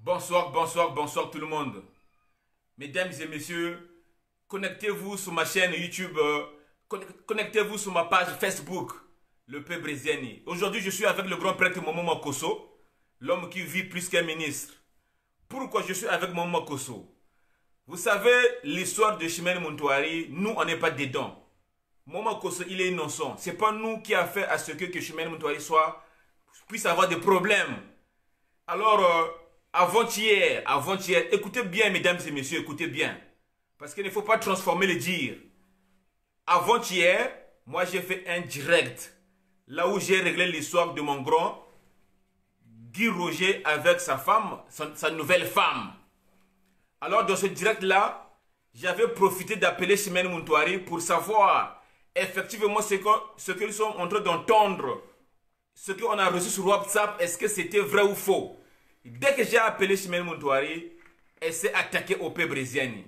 Bonsoir, bonsoir, bonsoir tout le monde. Mesdames et messieurs, connectez-vous sur ma chaîne YouTube, connectez-vous sur ma page Facebook, le P. Breziani. Aujourd'hui, je suis avec le grand prêtre Momo Makosso, l'homme qui vit plus qu'un ministre. Pourquoi je suis avec Momo Makosso? Vous savez, l'histoire de Chimène Montouari, nous, on n'est pas dedans. Momo Makosso, il est innocent. Ce n'est pas nous qui a fait à ce que Chimène Montouari puisse avoir des problèmes. Alors, avant-hier, écoutez bien, mesdames et messieurs, écoutez bien. Parce qu'il ne faut pas transformer les dires. Avant-hier, moi j'ai fait un direct. Là où j'ai réglé l'histoire de mon grand Guy Roger avec sa femme, sa nouvelle femme. Alors dans ce direct-là, j'avais profité d'appeler Chimène Montouari pour savoir effectivement ce qu'ils sont en train d'entendre. Ce qu'on a reçu sur WhatsApp, est-ce que c'était vrai ou faux? Dès que j'ai appelé Chimène Montouari, elle s'est attaquée au P. Breziani.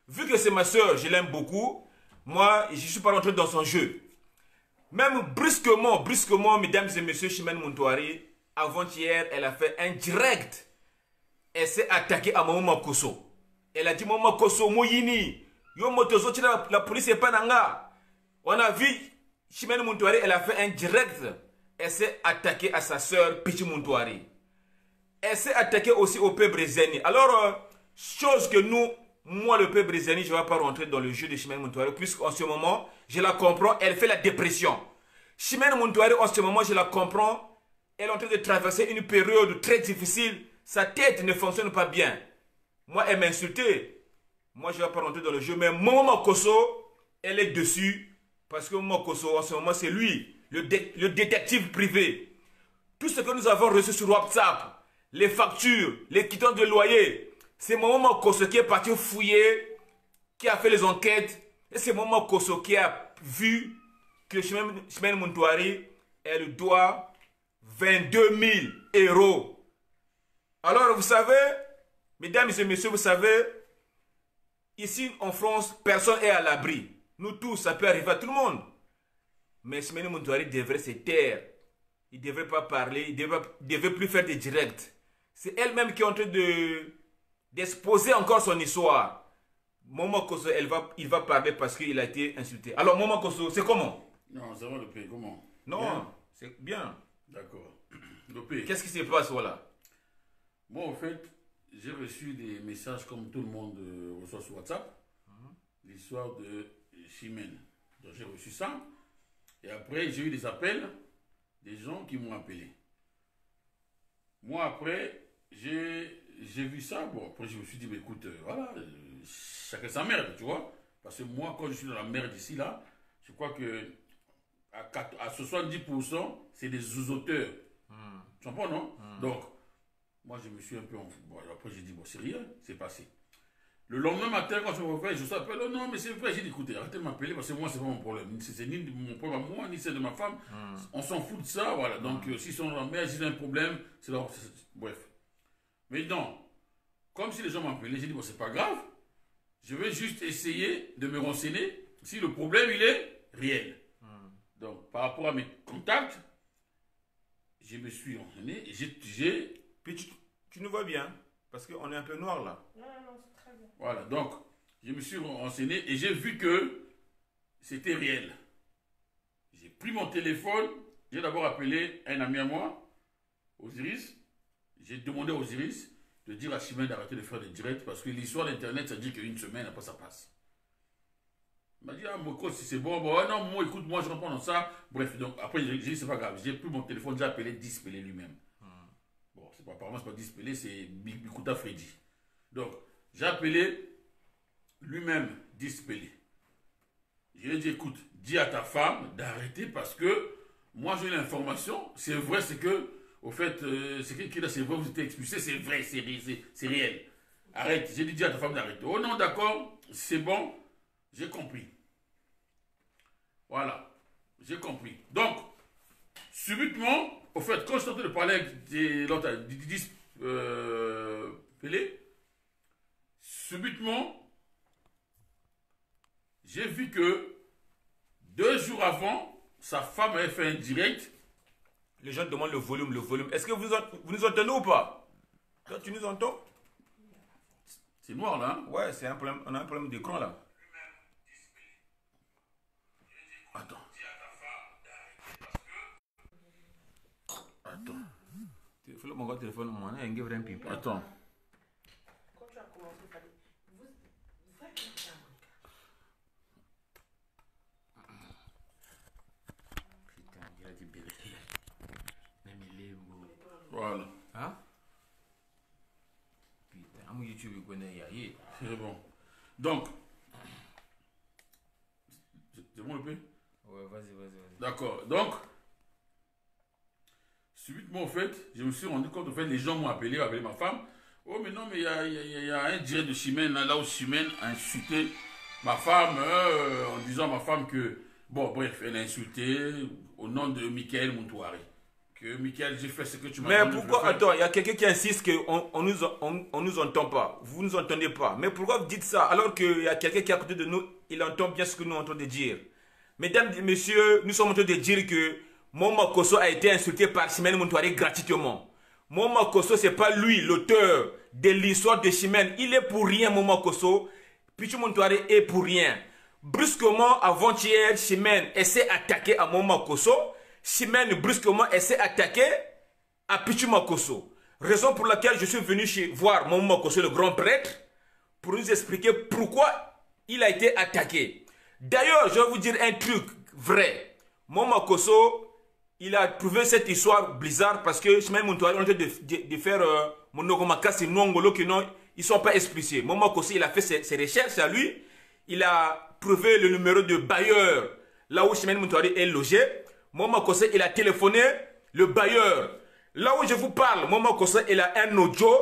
Vu que c'est ma soeur, je l'aime beaucoup, moi, je ne suis pas rentré dans son jeu. Même brusquement, mesdames et messieurs, Chimène Montouari, avant-hier, elle a fait un direct. Elle s'est attaquée à Momo Makosso. Elle a dit, Momo Makosso, Moyini, yo motozo, la police est pas nanga. On a vu, Chimène Montouari, elle a fait un direct. Elle s'est attaquée à sa soeur, Pichi Montouari. Elle s'est attaquée aussi au P. Breziani. Alors, chose que moi le P. Breziani, je ne vais pas rentrer dans le jeu de Chimène Montouari, puisqu'en ce moment, je la comprends, elle fait la dépression. Chimène Montouari, en ce moment, je la comprends, elle est en train de traverser une période très difficile. Sa tête ne fonctionne pas bien. Moi, elle m'a insulté. Moi, je ne vais pas rentrer dans le jeu, mais Momo Makosso, elle est dessus, parce que Momo Makosso, en ce moment, c'est lui, le détective privé. Tout ce que nous avons reçu sur WhatsApp, les factures, les quittances de loyer, c'est Momo Makosso qui est parti fouiller, qui a fait les enquêtes. Et c'est Momo Makosso qui a vu que Chimène Montouari, elle doit 22 000 €. Alors, vous savez, mesdames et messieurs, vous savez, ici en France, personne n'est à l'abri. Nous tous, ça peut arriver à tout le monde. Mais Chimène Montouari devrait se taire. Il ne devrait pas parler, il ne devrait plus faire des directs. C'est elle-même qui est en train d'exposer encore son histoire. Momo Makosso, il va parler parce qu'il a été insulté. Alors, Momo Makosso, c'est comment? Non, ça va le P, comment? Non, c'est bien. D'accord. Le P. Qu'est-ce qui se passe, voilà? Moi, en fait, j'ai reçu des messages comme tout le monde reçoit sur WhatsApp. L'histoire de Chimène. Donc, j'ai reçu ça. Et après, j'ai eu des appels des gens qui m'ont appelé. Moi, après, j'ai vu ça. Bon, après, je me suis dit, mais écoute, voilà, chacun sa merde, tu vois. Parce que moi, quand je suis dans la merde ici, là, je crois que à 70%, c'est des auteurs. Tu comprends, non? Donc, moi, je me suis un peu... Bon, après, j'ai dit, bon, c'est rien, c'est passé. Le lendemain matin, quand je me réveille, je s'appelle, oh non, mais c'est vrai, j'ai dit, écoutez, arrêtez de m'appeler parce que moi, c'est pas mon problème. C'est ni mon problème à moi, ni celle de ma femme. On s'en fout de ça, voilà. Donc, s'ils sont dans la merde, s'ils ont un problème, c'est leur... Bref. Mais non, comme si les gens m'appelaient, j'ai dit, bon, c'est pas grave. Je vais juste essayer de me renseigner si le problème, il est réel. Donc, par rapport à mes contacts, je me suis renseigné et j'ai... Puis tu nous vois bien, parce qu'on est un peu noir là. Non, c'est très bien. Voilà, donc, je me suis renseigné et j'ai vu que c'était réel. J'ai pris mon téléphone, j'ai d'abord appelé un ami à moi, Osiris. J'ai demandé à Osiris de dire à Chimène d'arrêter de faire des directs parce que l'histoire d'Internet, ça dit qu'une semaine, après ça passe. Il m'a dit, ah, Moko, si c'est bon, bon, non, moi, écoute, moi, je réponds dans ça. Bref, donc, après, j'ai dit, c'est pas grave. J'ai pris mon téléphone, j'ai appelé Dispelé lui-même. Bon, apparemment, c'est pas Dispelé, c'est Bikuta Freddy. Donc, j'ai appelé lui-même Dispelé. Je lui ai dit, écoute, dis à ta femme d'arrêter parce que moi, j'ai l'information. C'est vrai, c'est que, au fait, c'est vrai, vous êtes expulsé, c'est vrai, c'est réel. Arrête. J'ai dit, dis à ta femme d'arrêter. Oh non, d'accord, c'est bon. J'ai compris. Voilà. J'ai compris. Donc, subitement, au fait, quand je suis en train de parler avec l'autre, Pelé, subitement, j'ai vu que 2 jours avant, sa femme avait fait un direct. Les gens demandent le volume. Est-ce que vous nous entendez ou pas? Toi, tu nous entends? C'est noir là, hein? Ouais, c'est un problème. On a un problème d'écran là. Attends. Attends. Fais-le mon téléphone, moi, il y a un pipe. Attends. Quand tu as commencé, il fallait. Vous êtes là. Putain, il a dit bébé. Même il est beau. Voilà. Hein? Putain, à mon YouTube, il connaît Yaye. C'est bon. Donc. C'est bon le P? Ouais, vas-y. D'accord. Donc. Subitement, au fait, je me suis rendu compte, au fait, les gens m'ont appelé ma femme. Oh, mais non, mais il y a un direct de Chimène, là où Chimène a insulté ma femme, en disant à ma femme que, bon, bref, elle a insulté au nom de Michael Montouari. Que Michael, j'ai fait ce que tu m'as dit. Mais pourquoi, attends, il y a quelqu'un qui insiste qu'on on nous entend pas. Vous nous entendez pas. Mais pourquoi vous dites ça alors qu'il y a quelqu'un qui est à côté de nous, il entend bien ce que nous sommes en train de dire. Mesdames et messieurs, nous sommes en train de dire que Moma Kosso a été insulté par Chimène Montouari gratuitement. Moma Kosso, ce n'est pas lui l'auteur de l'histoire de Chimène. Il est pour rien, Moma Kosso. Pichu Montouari est pour rien. Brusquement, avant-hier, Chimène essaie d'attaquer à Moma Kosso. Chimène, brusquement, essaie d'attaquer à Pichu Kosso. Raison pour laquelle je suis venu voir Moma Kosso, le grand prêtre, pour nous expliquer pourquoi il a été attaqué. D'ailleurs, je vais vous dire un truc vrai. Moma Kosso, il a trouvé cette histoire bizarre parce que Chimène Montouari est en train de faire Monogomakasi Nongolo qui non, ils ne sont pas explicités. Moma Kosso, il a fait ses recherches à lui. Il a trouvé le numéro de bailleur là où Chimène Montouari est logé. Moma Kosso, il a téléphoné le bailleur. Là où je vous parle, Moma Kosso, il a un audio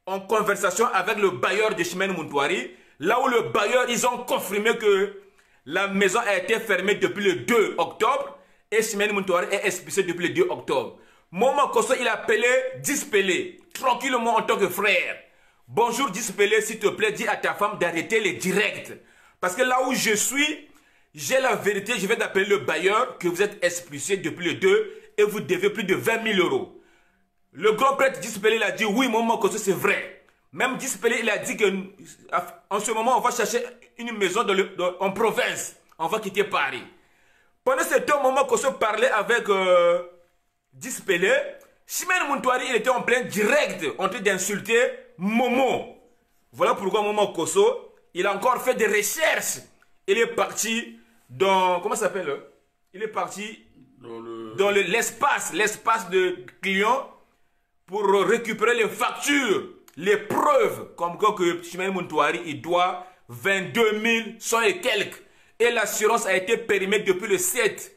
en conversation avec le bailleur de Chimène Montouari. Là où le bailleur, ils ont confirmé que la maison a été fermée depuis le 2 octobre. Et Chimène Montouari est expulsé depuis le 2 octobre. Moma Kosso, il a appelé Dispelé, tranquillement en tant que frère. Bonjour Dispelé, s'il te plaît, dis à ta femme d'arrêter les directs. Parce que là où je suis, j'ai la vérité, je vais t'appeler le bailleur que vous êtes expulsé depuis le 2 et vous devez plus de 20 000 €. Le grand prêtre Dispelé, il a dit oui, Moma Kosso, c'est vrai. Même Dispelé, il a dit qu'en ce moment, on va chercher une maison en province. On va quitter Paris. Pendant ce temps, Moma Kosso parlait avec Dispelé. Chimène Montouari, il était en plein direct, en train d'insulter Momo. Voilà pourquoi Moma Kosso, il a encore fait des recherches. Il est parti dans... Comment ça s'appelle? Il est parti dans l'espace de clients pour récupérer les factures, les preuves, comme quoi que Chimène Montouari, il doit 22 100 et quelques. Et l'assurance a été périmée depuis le 7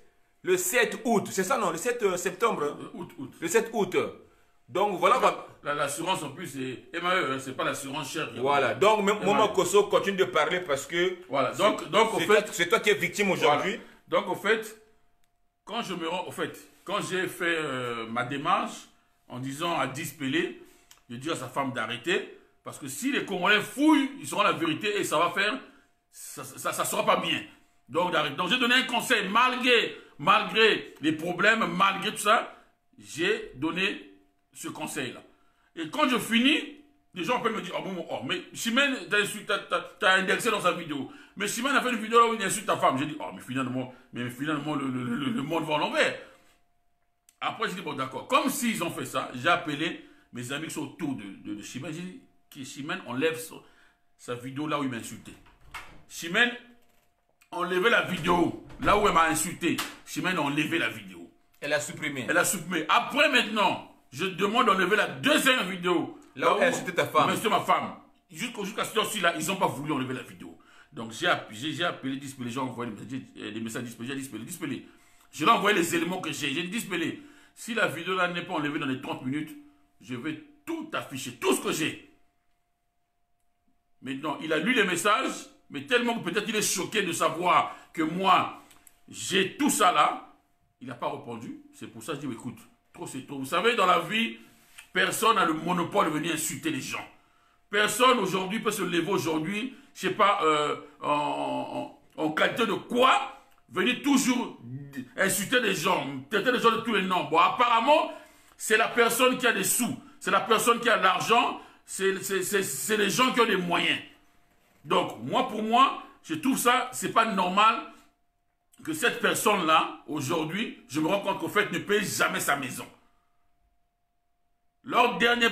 août. C'est ça, non? Le 7 septembre. Août. Le 7 août. Donc, voilà. L'assurance, en plus, c'est MAE, c'est pas l'assurance chère. Voilà. Donc, Moma Kosso continue de parler parce que... Voilà. Donc au fait... C'est toi qui es victime aujourd'hui. Voilà. Donc, au fait, quand j'ai fait ma démarche en disant à Dispelé, de dire à sa femme d'arrêter, parce que si les Congolais fouillent, ils sauront la vérité et ça va faire... Ça sera pas bien. Donc j'ai donné un conseil, malgré les problèmes, malgré tout ça, j'ai donné ce conseil-là. Et quand je finis, les gens peuvent me dire, oh mais Chimène, t'as indexé dans sa vidéo. Mais Chimène a fait une vidéo là où il insulte ta femme. J'ai dit, oh mais finalement le monde va à l'envers. Après j'ai dit, bon d'accord, comme s'ils ont fait ça, j'ai appelé mes amis qui sont autour de Chimène. J'ai dit que Chimène enlève sa vidéo là où il m'a insulté. Chimène enlevait la vidéo là où elle m'a insulté. Chimène a enlevé la vidéo. Elle a supprimé. Elle a supprimé. Après maintenant, je demande d'enlever la deuxième vidéo. Là où elle insultait ta femme. Insulté ma femme. Jusqu'à ce temps-ci-là, ils n'ont pas voulu enlever la vidéo. Donc j'ai appelé Dispelé, j'ai envoyé des messages à Dispelé. J'ai dit Dispelé. Je lui ai envoyé les éléments que j'ai. J'ai dit Dispelé, si la vidéo là n'est pas enlevée dans les 30 minutes, je vais tout afficher, tout ce que j'ai. Maintenant, il a lu les messages. Mais tellement que peut-être il est choqué de savoir que moi, j'ai tout ça là, il n'a pas répondu. C'est pour ça que je dis, écoute, trop c'est trop. Vous savez, dans la vie, personne n'a le monopole de venir insulter les gens. Personne aujourd'hui peut se lever aujourd'hui, je ne sais pas, en qualité de quoi, venir toujours insulter les gens, traiter les gens de tous les noms. Bon, apparemment, c'est la personne qui a des sous. c'est la personne qui a l'argent, c'est les gens qui ont les moyens. Donc, moi, pour moi, je trouve ça, c'est pas normal que cette personne-là, aujourd'hui, je me rends compte qu'au fait, ne paye jamais sa maison. Leur dernier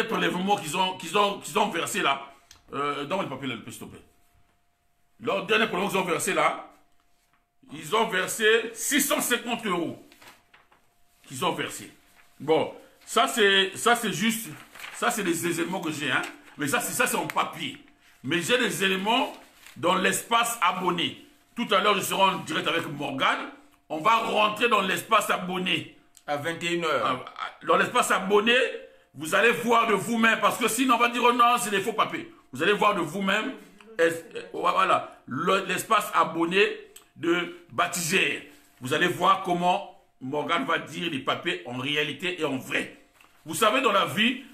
prélèvement qu'ils ont versé là, donne le papier là, s'il te plaît. Leur dernier prélèvement qu'ils ont versé là, ils ont versé 650 € qu'ils ont versé. Bon, ça c'est juste, ça c'est des éléments que j'ai, hein. Mais ça c'est en papier. Mais j'ai des éléments dans l'espace abonné. Tout à l'heure, je serai en direct avec Morgane. On va rentrer dans l'espace abonné. À 21 h. Dans l'espace abonné, vous allez voir de vous-même. Parce que sinon, on va dire, oh non, c'est des faux papiers. Vous allez voir de vous-même. Voilà. L'espace abonné de Baptisère. Vous allez voir comment Morgane va dire les papiers en réalité et en vrai. Vous savez, dans la vie,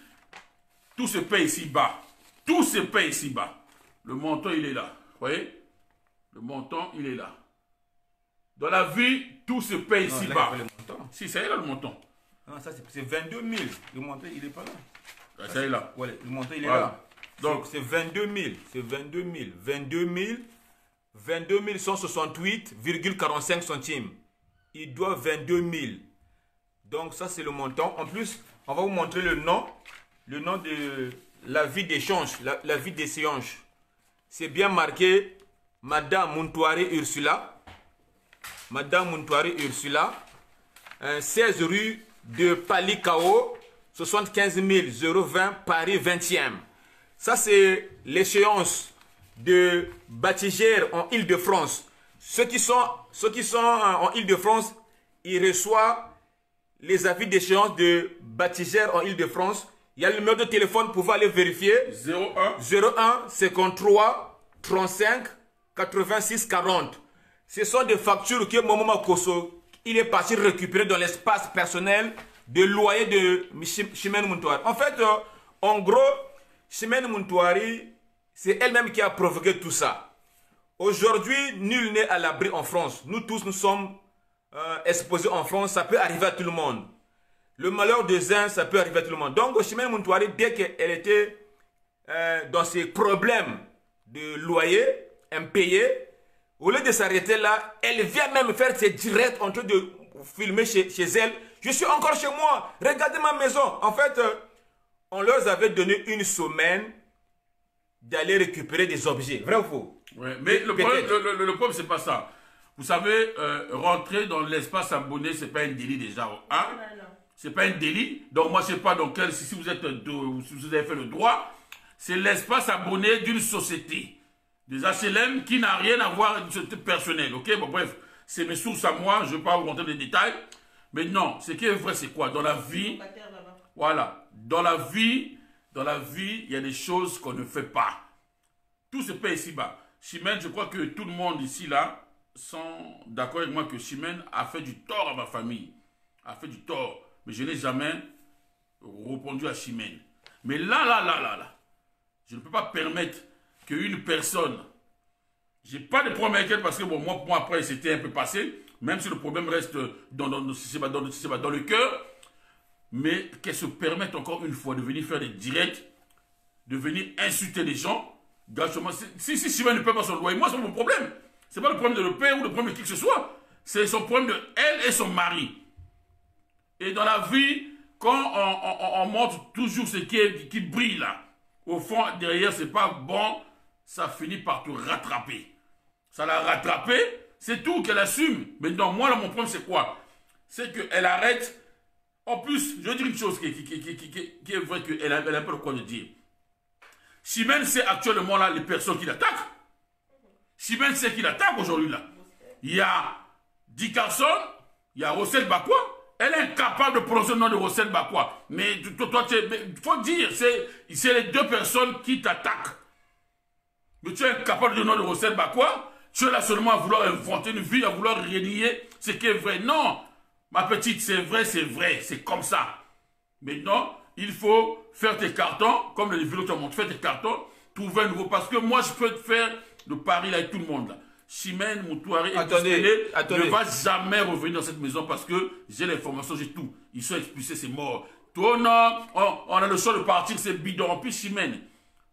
tout se paie ici-bas. Tout se paie ici-bas. Le montant, il est là. Vous voyez? Le montant, il est là. Dans la vie, tout se paie ici-bas. Si, ça y est là, le montant. Non, ça c'est 22 000. Le montant, il n'est pas là. Ça y est là. Ouais, le montant, il est Voilà. là. Donc, c'est 22 000. C'est 22 000. 22 168,45 centimes. Il doit 22 000. Donc, ça, c'est le montant. En plus, on va vous montrer le nom de la vie d'échange, la vie des séances. C'est bien marqué Madame Muntouari Ursula. Madame Muntouari Ursula. 16 rue de Palikao, 75 020 Paris 20e. Ça, c'est l'échéance de Baptisère en Île-de-France. Ceux qui sont en Île-de-France, ils reçoivent les avis d'échéance de Baptisère en Île-de-France. Il y a le numéro de téléphone pour aller vérifier. 01 53 35 86 40. Ce sont des factures que Momo Makosso il est parti récupérer dans l'espace personnel de loyer de Chimène Muntouari. En fait, en gros, Chimène Muntouari, c'est elle-même qui a provoqué tout ça. Aujourd'hui, nul n'est à l'abri en France. Nous tous, nous sommes exposés en France. Ça peut arriver à tout le monde. Le malheur des uns, ça peut arriver à tout le monde. Donc, Chimène Muntouari, dès qu'elle était dans ses problèmes de loyer impayé, au lieu de s'arrêter là, elle vient même faire ses directs en train de filmer chez elle. Je suis encore chez moi. Regardez ma maison. En fait, on leur avait donné une semaine d'aller récupérer des objets. Vrai ou faux? Ouais, mais le problème, c'est pas ça. Vous savez, rentrer dans l'espace abonné, c'est pas un délit déjà. Hein? C'est pas un délit. Donc moi, je sais pas dans quel, si vous avez fait le droit, c'est l'espace abonné d'une société. Des HLM qui n'a rien à voir avec une société personnelle. Ok, bon, bref, c'est mes sources à moi, je ne vais pas vous montrer les détails. Mais non, ce qui est vrai, c'est quoi? Dans la vie, voilà, dans la vie, il y a des choses qu'on ne fait pas. Tout se paie ici-bas. Chimène, je crois que tout le monde ici, là, sont d'accord avec moi que Chimène a fait du tort à ma famille. A fait du tort. Mais je n'ai jamais répondu à Chimène. Mais là, je ne peux pas permettre qu'une personne, j'ai pas de problème avec elle parce que bon, moi après c'était un peu passé, même si le problème reste dans le cœur, mais qu'elle se permette encore une fois de venir faire des directs, de venir insulter les gens. Si Chimène ne paie pas son loyer, moi c'est mon problème. C'est pas le problème de le payer ou le problème de qui que ce soit. C'est son problème de elle et son mari. Et dans la vie, quand on montre toujours ce qui brille là, au fond derrière c'est pas bon. Ça finit par te rattraper. Ça l'a rattrapé, c'est tout qu'elle assume. Mais non, moi, là, mon problème, c'est quoi? C'est qu'elle arrête. En plus, je veux dire une chose qui est vraie, qu'elle a un peu le quoi de dire. Chimène sait actuellement là les personnes qui l'attaquent. Chimène sait qui l'attaque aujourd'hui là. Il y a Dick Carson, il y a Rossel Bakwa. Elle est incapable de prononcer le nom de Rossel Bakwa. Mais toi, il faut dire, c'est les deux personnes qui t'attaquent. Mais tu es incapable de nom de Rossel Bakwa. Tu es là seulement à vouloir inventer une vie, à vouloir renier ce qui est vrai. Non, ma petite, c'est vrai, c'est comme ça. Maintenant, il faut faire tes cartons, comme le vidéo te montre, faire tes cartons, trouver un nouveau. Parce que moi, je peux te faire le pari là, avec tout le monde. Là. Chimène Muntouari ne va jamais revenir dans cette maison parce que j'ai l'information, j'ai tout. Ils sont expulsés, c'est mort. Toi, non, on a le choix de partir, c'est bidon. En plus, Chimène,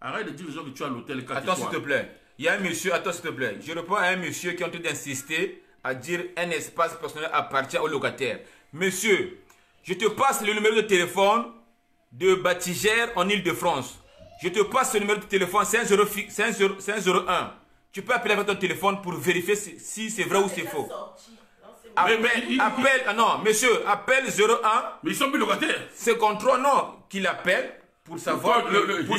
arrête de dire aux gens que tu es à l'hôtel 4 Attends, étoiles. s'il te plaît. Il y a un monsieur, attends, s'il te plaît. Je réponds à un monsieur qui est en train d'insister à dire un espace personnel appartient au locataire. Monsieur, je te passe le numéro de téléphone de Batigère en Ile-de-France. Je te passe ce numéro de téléphone 501. Tu peux appeler avec ton téléphone pour vérifier si c'est vrai ou c'est faux. Appelle, non, monsieur, appelle 01. Mais ils sont plus locataires. C'est contrôle, non, qu'il appelle pour savoir. Attends, s'il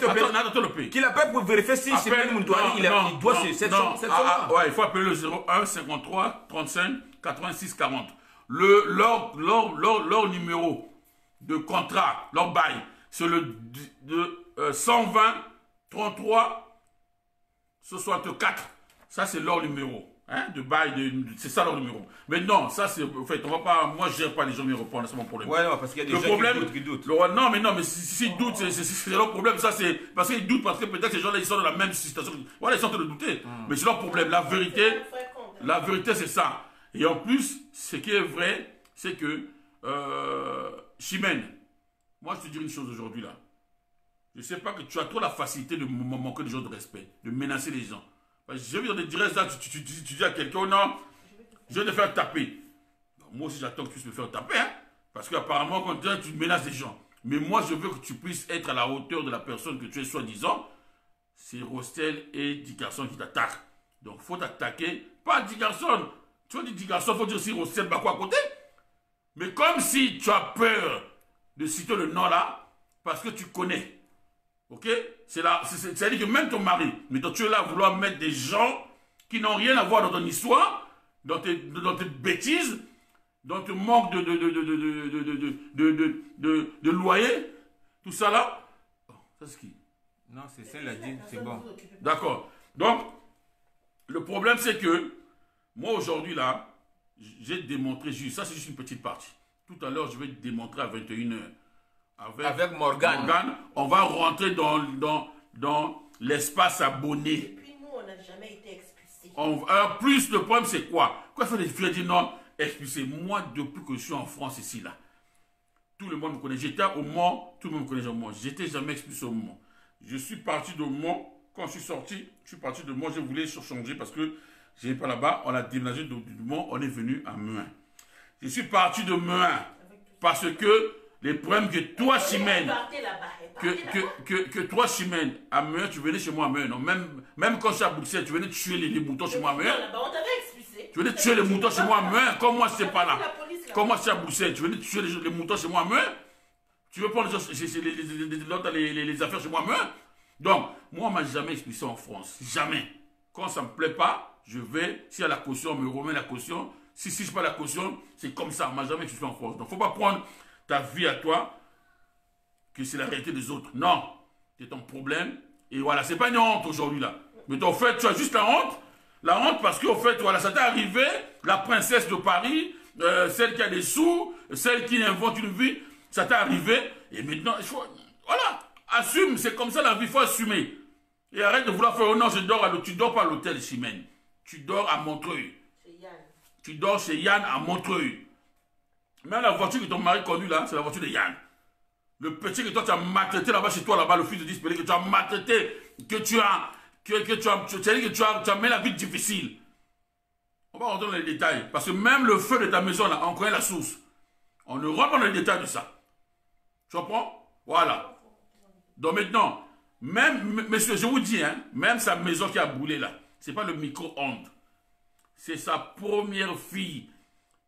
te plaît. Attends, qu'il appelle pour vérifier si Chimène Moutouari, il doit cette somme. Ouais, il faut appeler le 01 53 35 86 40. Leur numéro de contrat, leur bail, c'est le 120 33 64. Ça, c'est leur numéro. Hein, de bail, c'est ça leur numéro. Mais non, ça c'est. En fait, on va pas. Moi, je gère pas les gens me répondre, c'est mon problème. Ouais, non, parce qu'il y a des gens qui doutent. Non, mais s'ils doutent, c'est leur problème. Ça, c'est. Parce qu'ils doutent, parce que peut-être ces gens-là, ils sont dans la même situation. Voilà, ils sont en train de douter. Mais c'est leur problème. La vérité, c'est ça. Et en plus, ce qui est vrai, c'est que. Chimène, moi, je te dis une chose aujourd'hui, là. Je sais pas que tu as trop la facilité de manquer des gens de respect, de menacer les gens. J'ai vu dans des directs, là, tu dis à quelqu'un, non, je vais te faire taper. Moi aussi, j'attends que tu puisses me faire taper, hein, parce qu'apparemment, quand tu menaces les gens. Mais moi, je veux que tu puisses être à la hauteur de la personne que tu es soi-disant. C'est Rostel et 10 garçons qui t'attaquent. Donc, il faut t'attaquer, pas 10 garçons. Tu vois, 10 garçons, il faut dire si Rostel bat quoi à côté. Mais comme si tu as peur de citer le nom là, parce que tu connais. Ok? C'est-à-dire que même ton mari, mais toi tu es là à vouloir mettre des gens qui n'ont rien à voir dans ton histoire, dans tes bêtises, dans ton manque de loyer, tout ça là. Ça c'est qui? Non, c'est celle là dit, c'est bon. D'accord. Donc, le problème c'est que, moi aujourd'hui là, j'ai démontré juste, ça c'est juste une petite partie. Tout à l'heure, je vais démontrer à 21h. Avec Morgane, on va rentrer dans l'espace abonné. Et puis nous, on n'a jamais été expulsés. En plus, le problème, c'est quoi? Quoi faire des filles disent non, expulsé. Moi, depuis que je suis en France ici, là, tout le monde me connaît. J'étais au Mans, tout le monde me connaît au Mans. J'étais jamais expulsé au Mans. Je suis parti de Mans. Quand je suis sorti, je suis parti de Mans. Je voulais changer parce que je n'étais pas là-bas. On a déménagé du Mans. On est venu à Meuin. Je suis parti de Meuin parce que les problèmes que toi, Chimène, que toi, Chimène, à Meuin, tu venais chez moi à Meuin, non? Même quand je suis à Bruxelles, tu venais tuer les moutons chez moi à Meuin. On t'avait expulsé. Tu venais tuer les moutons chez moi à Meuin, comme moi, je n'étais pas là. Comme moi, je suis à Bruxelles, tu venais tuer les moutons chez moi à Meuin. Tu veux prendre les affaires chez moi à Meuin. Donc, moi, on ne m'a jamais expulsé en France. Jamais. Quand ça ne me plaît pas, je vais, s'il y a la caution, on me remet la caution. Si je n'ai pas la caution, c'est comme ça. On ne m'a jamais expulsé en France. Donc, il ne faut pas prendre ta vie à toi, que c'est la réalité des autres. Non, c'est ton problème. Et voilà, c'est pas une honte aujourd'hui là. Mais en fait, tu as juste la honte. La honte parce qu'au fait, voilà, ça t'est arrivé, la princesse de Paris, celle qui a des sous, celle qui invente une vie, ça t'est arrivé. Et maintenant, il faut, voilà, assume, c'est comme ça la vie, il faut assumer. Et arrête de vouloir faire, oh non, je dors tu dors pas à l'hôtel Chimène. Tu dors à Montreuil. Chez Yann. Tu dors chez Yann à Montreuil. Mais la voiture que ton mari connu là, c'est la voiture de Yann. Le petit que toi tu as maltraité là-bas chez toi, là-bas, le fils de Dispelé, que tu as maltraité, que tu as mis la vie difficile. On va rentrer dans les détails. Parce que même le feu de ta maison là, on connaît la source. On ne rentre pas dans les détails de ça. Tu comprends? Voilà. Donc maintenant, même, monsieur, je vous dis, hein, même sa maison qui a brûlé là, c'est pas le micro-ondes. C'est sa première fille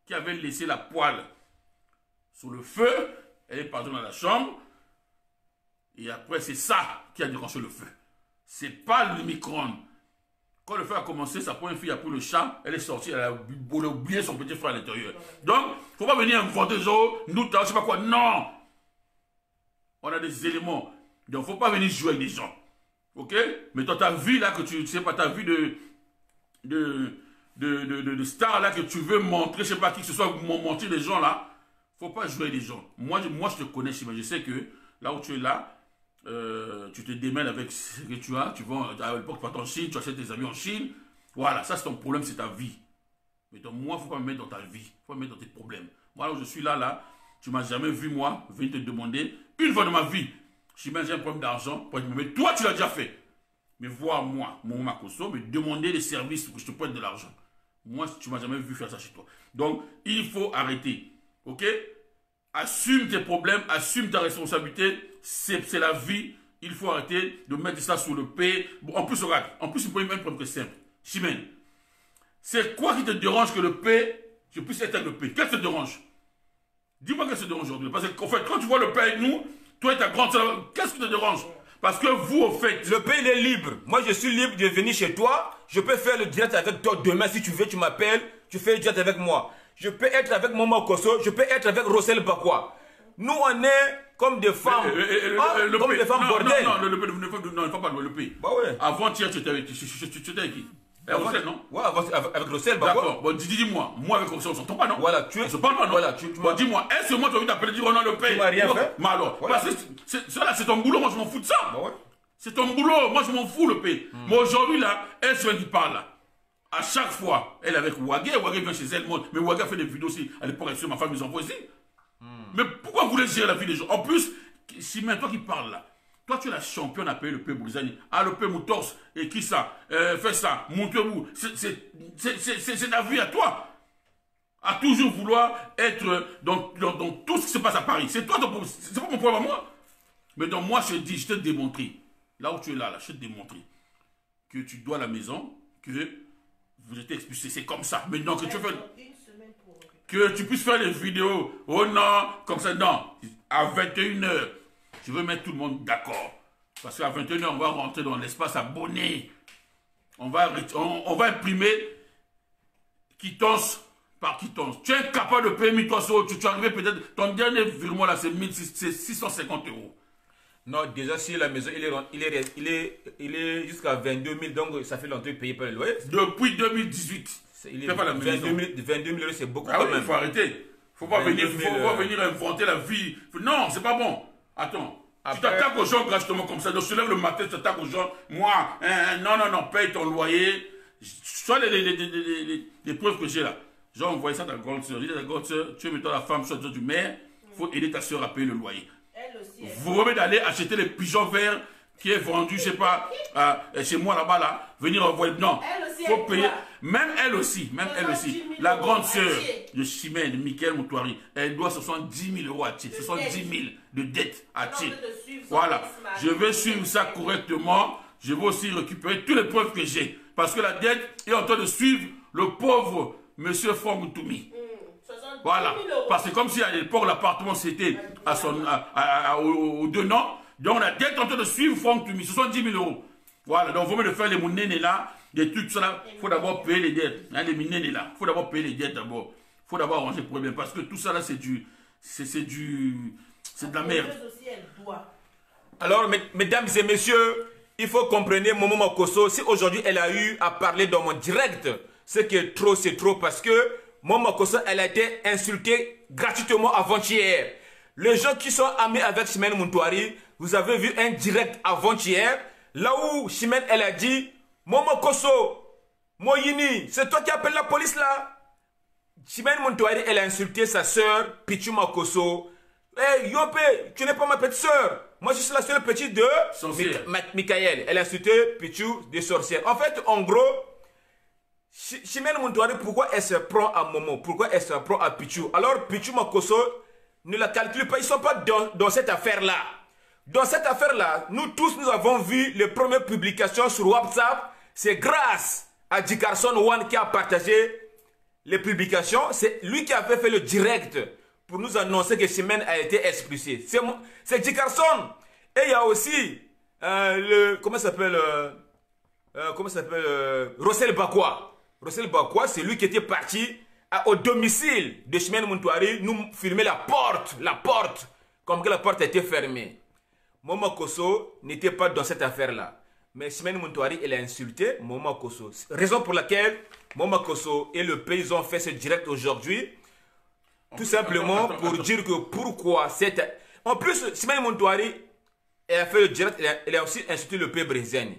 qui avait laissé la poêle sous le feu, elle est partie dans la chambre, et après c'est ça qui a déclenché le feu. C'est pas le micro-ondes. Quand le feu a commencé, sa première fille a pris le chat, elle est sortie, elle a oublié son petit frère à l'intérieur. Donc, il ne faut pas venir inventer des autres, nous, je sais pas quoi, non. On a des éléments. Donc, il ne faut pas venir jouer avec des gens. Ok? Mais dans ta vie là, que tu sais pas, ta vie de star là, que tu veux montrer, je sais pas qui que ce soit, montrer les gens là, faut pas jouer les gens. Moi je te connais, je sais que là où tu es là, tu te démènes avec ce que tu as, tu vas à l'époque tu vas en Chine, tu achètes des amis en Chine, voilà, ça c'est ton problème, c'est ta vie. Mais donc moi, faut pas me mettre dans ta vie, faut pas me mettre dans tes problèmes. Moi, là où je suis là, tu m'as jamais vu, moi, venir te demander, une fois de ma vie, j'ai un problème d'argent, mais toi, tu l'as déjà fait. Mais voir moi, mon Makosso, me demander des services pour que je te prenne de l'argent. Moi, tu m'as jamais vu faire ça chez toi. Donc, il faut arrêter. Ok? Assume tes problèmes, assume ta responsabilité. C'est la vie. Il faut arrêter de mettre ça sur le P. Bon, en plus, regarde, il faut même prendre que simple. Chimène, c'est quoi qui te dérange que le P, je puisse être avec le P? Qu'est-ce qui te dérange? Dis-moi qu'est-ce qui te dérange aujourd'hui. Parce qu'en fait, quand tu vois le P avec nous, toi et ta grande soeur, qu'est-ce qui te dérange? Parce que vous, au fait... Le P, il est libre. Moi, je suis libre de venir chez toi. Je peux faire le direct avec toi demain. Si tu veux, tu m'appelles. Tu fais le direct avec moi. Je peux être avec Momo Kosso. Je peux être avec Rossel Bakwa. Nous, on est comme des femmes. Comme des femmes bordel. Non, il ne faut pas le P. Bah ouais. Avant-hier, tu étais avec qui? Rossel, non? Ouais, avec Rossel Bakwa. D'accord. Bon, dis-moi. Moi, avec Rossel, on ne s'entend pas, non? Voilà, on ne se parle pas, non? Voilà, bon, dis-moi, est-ce que moi, tu as envie d'appeler dire, oh non, le P? Tu m'as rien fait? Mais alors, voilà. Parce que ça, c'est ton boulot. Moi, je m'en fous de ça. Bah ouais. C'est ton boulot, moi je m'en fous le P. Mais aujourd'hui là, elle se qui parle là. À chaque fois, elle est avec Wagé, Wagé vient chez elle, mais Wagé fait des vidéos aussi. À l'époque, elle sur ma femme, ils envoient ici. Mais pourquoi vous voulez gérer la vie des gens? En plus, si même toi qui parles là, toi tu es la championne à payer le P Brisani. Ah, le P Moutors, et qui ça? Fais ça, montez-vous. C'est ta vie à toi. À toujours vouloir être dans tout ce qui se passe à Paris. C'est toi, c'est pas mon problème à moi. Mais donc moi je dis, je t'ai démontré, là où tu es là, je t'ai démontré que tu dois à la maison, que vous êtes expulsé, c'est comme ça. Maintenant que tu fais, que tu puisses faire les vidéos, oh non, comme ça, non, à 21h, je veux mettre tout le monde d'accord. Parce qu'à 21h, on va rentrer dans l'espace abonné, on va imprimer quittance par quittance. Tu es incapable de payer 1300 €, tu es arrivé peut-être, ton dernier virement là c'est 650 €. Non, déjà, si la maison, il est jusqu'à 22 000, donc ça fait longtemps payé par le loyer. Depuis 2018. Il est 22 000 €, c'est beaucoup quand même. Il faut arrêter. Il ne faut pas venir inventer la vie. Non, c'est pas bon. Attends. Après, tu t'attaques aux gens gratuitement comme ça. Donc, je te lève le matin, tu t'attaques aux gens. Moi, non, paye ton loyer. Soit les preuves que j'ai là. J'ai envoyé ça à ta grande soeur. J'ai dit à ta grande soeur, tu es maintenant la femme, soit du maire, il faut aider ta soeur à payer le loyer. Vous remettez d'aller acheter les pigeons verts qui est vendu, je sais pas, chez moi là-bas, là, venir envoyer. Non, il faut payer. Même elle aussi, la grande sœur de Chimène, Michael Moutouari, elle doit 70 000 € à Thier, 70 000 de dette à Thier. Voilà, je vais suivre ça correctement, je vais aussi récupérer toutes les preuves que j'ai. Parce que la dette est en train de suivre le pauvre monsieur Franck Moutoumi. Voilà, parce que comme si à l'époque l'appartement c'était aux deux noms, donc la dette est en train de suivre Franck Tumi, 70 000 €. Voilà, donc vous de faire les monnaies là, des trucs ça là, il faut d'abord payer les dettes. Hein, les monnaies là, il faut d'abord payer les dettes d'abord. Il faut d'abord arranger le problème parce que tout ça là c'est de la merde. Alors, mesdames et messieurs, il faut comprendre Momo Makosso, si aujourd'hui elle a eu à parler dans mon direct, c'est que trop c'est trop parce que Momo Makosso, elle a été insultée gratuitement avant-hier. Les gens qui sont amis avec Chimène Moutouari, vous avez vu un direct avant-hier, là où Chimène, elle a dit, Momo Makosso, Moyini, c'est toi qui appelles la police là. Chimène Moutouari, elle a insulté sa sœur, Pichou Makosso. Hey, Yopé, tu n'es pas ma petite sœur. Moi, je suis la seule petite de Michael. Elle a insulté Pichou de sorcière. En fait, en gros, Chimène Moutouari, pourquoi elle se prend à Momo? Pourquoi elle se prend à Pichou? Alors, Pichou Makosso ne la calcule pas. Ils ne sont pas dans cette affaire-là. Dans cette affaire-là, nous tous, nous avons vu les premières publications sur WhatsApp. C'est grâce à J. Carson One qui a partagé les publications. C'est lui qui avait fait le direct pour nous annoncer que Chimène a été expulsée. C'est J. Carson. Et il y a aussi comment ça s'appelle Rossel Bakwa. Rossel Bakwa, c'est lui qui était parti au domicile de Chimène Moutouari, nous filmer la porte, comme que la porte était fermée. Momo Makosso n'était pas dans cette affaire-là. Mais Chimène Moutouari, elle a insulté Momo Makosso. Raison pour laquelle Momo Makosso et le pays ont fait ce direct aujourd'hui. Tout simplement pour dire que pourquoi cette... En plus, Chimène Moutouari, elle a fait le direct, elle a aussi insulté le pays brésilien.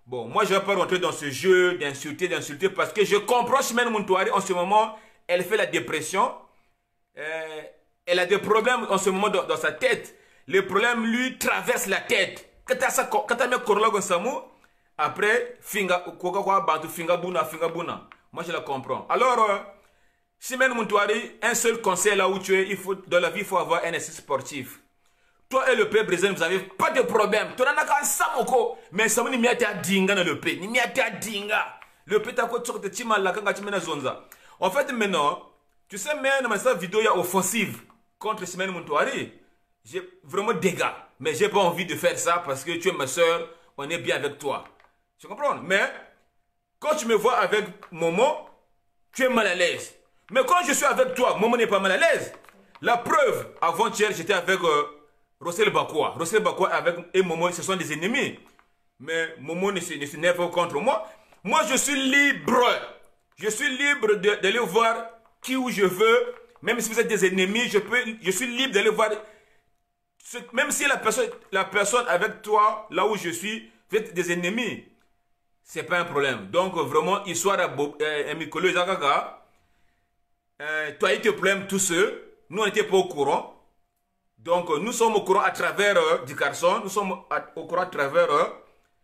Bon, moi je ne vais pas rentrer dans ce jeu d'insulter, parce que je comprends Chimène Moutouari en ce moment, elle fait la dépression. elle a des problèmes en ce moment dans sa tête. Les problèmes lui traversent la tête. Quand tu as mis Korlogon Samu, après, finga buna. Moi, je la comprends. Alors, Chimène Muntouari, un seul conseil là où tu es, dans la vie, il faut avoir un esprit sportif. Toi et le père brésilien, vous n'avez pas de problème. Tu n'as qu'un samoko. Mais ça ne m'y a dinga dans le pays. Ni m'y a dinga. Le pays t'a quoi de tima la kanga chimena zonza. En fait, maintenant, tu sais, même dans cette vidéo, il y a offensive contre Chimène Muntouari. J'ai vraiment dégâts. Mais j'ai pas envie de faire ça parce que tu es ma soeur. On est bien avec toi. Tu comprends? Mais quand tu me vois avec Momo, tu es mal à l'aise. Mais quand je suis avec toi, Momo n'est pas mal à l'aise. La preuve, avant-hier, j'étais avec Rossel Bakoua. Rossel Bakoua et Momo, ce sont des ennemis. Mais Momo ne s'énerve contre moi. Moi, je suis libre. Je suis libre d'aller voir qui où je veux. Même si vous êtes des ennemis, je suis libre d'aller voir. Même si la personne avec toi, là où je suis, vous êtes des ennemis. C'est pas un problème. Donc, vraiment, histoire à Mikolo et Zagaga. Toi et tes problèmes, tous ceux, nous, on n'était pas au courant. Donc, nous sommes au courant à travers du garçon, nous sommes au courant à travers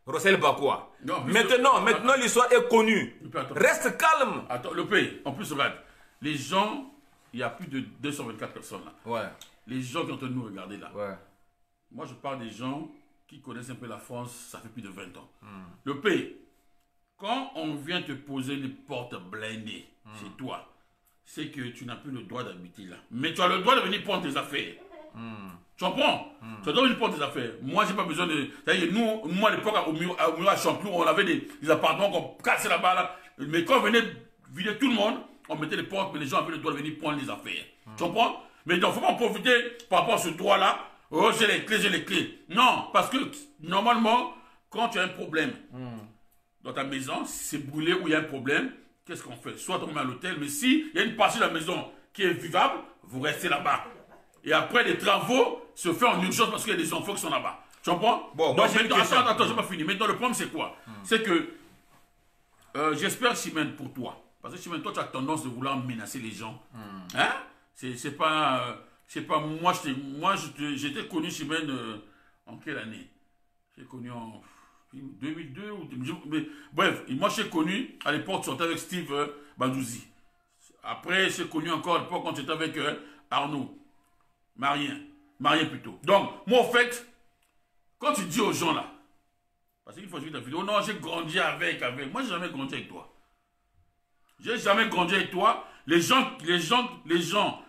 Rossel Bakoua. Maintenant l'histoire est connue. Reste calme. Attends, le pays, en plus, regarde, les gens, il y a plus de 224 personnes là. Ouais. Les gens qui ont nous regarder là. Ouais. Moi, je parle des gens qui connaissent un peu la France, ça fait plus de 20 ans. Le pays, quand on vient te poser les portes blindées chez toi, c'est que tu n'as plus le droit d'habiter là. Mais tu as le droit de venir prendre tes affaires. Tu comprends? Tu as le droit de venir prendre tes affaires. Moi, j'ai pas besoin de... C'est-à-dire, nous, à l'époque, au milieu à Champlon, on avait des appartements qu'on cassait là-bas. Là. Mais quand on venait vider tout le monde, on mettait les portes, mais les gens avaient le droit de venir prendre les affaires. Tu comprends? Mais il ne faut pas en profiter par rapport à ce droit-là. Oh, j'ai les clés. Non, parce que normalement, quand tu as un problème dans ta maison, si c'est brûlé ou il y a un problème, qu'est-ce qu'on fait? Soit on met à l'hôtel, mais s'il y a une partie de la maison qui est vivable, vous restez là-bas. Et après, les travaux se font en urgence parce qu'il y a des enfants qui sont là-bas. Tu comprends? Bon, donc, attends, j'ai pas fini. Maintenant, le problème, c'est quoi? C'est que j'espère, Chimène, pour toi. Parce que Chimène, toi, tu as tendance de vouloir menacer les gens. Hein? C'est pas moi, j'étais connu Chimène en quelle année? J'ai connu en 2002 ou bref, moi j'ai connu à l'époque tu étais avec Steve Bandouzi. Après j'ai connu encore à l'époque quand tu étais avec Arnaud Marien plutôt. Donc moi en fait quand tu dis aux gens là, parce qu'il faut suivre ta vidéo, non j'ai grandi avec moi j'ai jamais grandi avec toi. J'ai jamais grandi avec toi. Les gens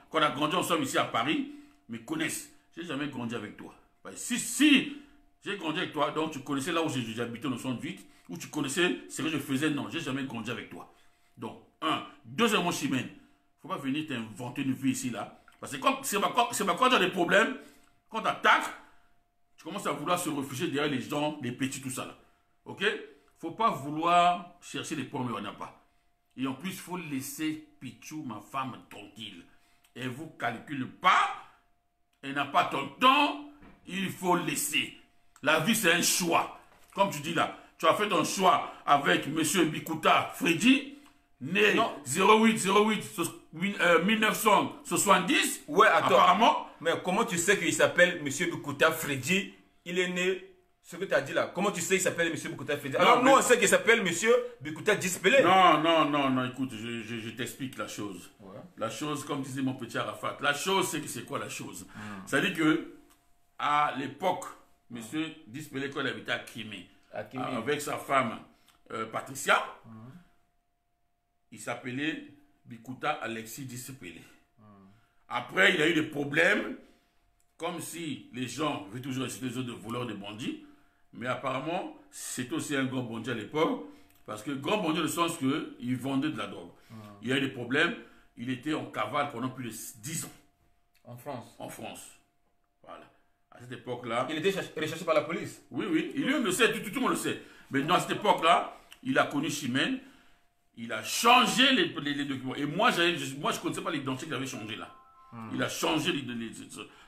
qu'on a grandi ensemble ici à Paris me connaissent. J'ai jamais grandi avec toi. Si j'ai grandi avec toi, donc tu connaissais là où j'habitais au 68, où tu connaissais ce que je faisais, non, j'ai jamais grandi avec toi. Donc, deuxièmement, Chimène, il ne faut pas venir t'inventer une vie ici là. Parce que quand tu as des problèmes, quand tu attaques, tu commences à vouloir se réfugier derrière les gens, les petits, tout ça là. Ok? Il ne faut pas vouloir chercher les problèmes, il n'y en a pas. Et en plus, il faut laisser Pichou, ma femme, tranquille. Et vous ne calculez pas, elle n'a pas ton temps, il faut laisser. La vie, c'est un choix. Comme tu dis là, tu as fait ton choix avec M. Bikuta Fredji, né 1970. Ouais, attends. Apparemment. Mais comment tu sais qu'il s'appelle M. Bikuta Fredji? Il est né... Ce que tu as dit là, comment tu sais qu'il s'appelle M. Bikuta Fredji? Alors nous, on sait qu'il s'appelle M. Bikuta Dispelé. Non, écoute, je t'explique la chose. Ouais. La chose, comme disait mon petit Arafat, la chose, c'est que c'est quoi la chose? C'est-à-dire que, à l'époque, M. Dispelé, quand il habitait à Crimée, avec sa femme Patricia, il s'appelait Bikuta Alexis Dispelé. Après, il a eu des problèmes, comme si les gens veulent toujours essayer de voleurs, de bandits. Mais apparemment, c'est aussi un grand bandit à l'époque, parce que grand bandit dans le sens qu'il vendait de la drogue. Il y a eu des problèmes, il était en cavale pendant plus de 10 ans. En France? En France. Voilà. À cette époque-là... Il était recherché par la police? Oui, lui le sait, tout le monde le sait. Mais dans cette époque-là, il a connu Chimène, il a changé les documents. Et moi, je ne connaissais pas l'identité qu'il avait changé là. Il a changé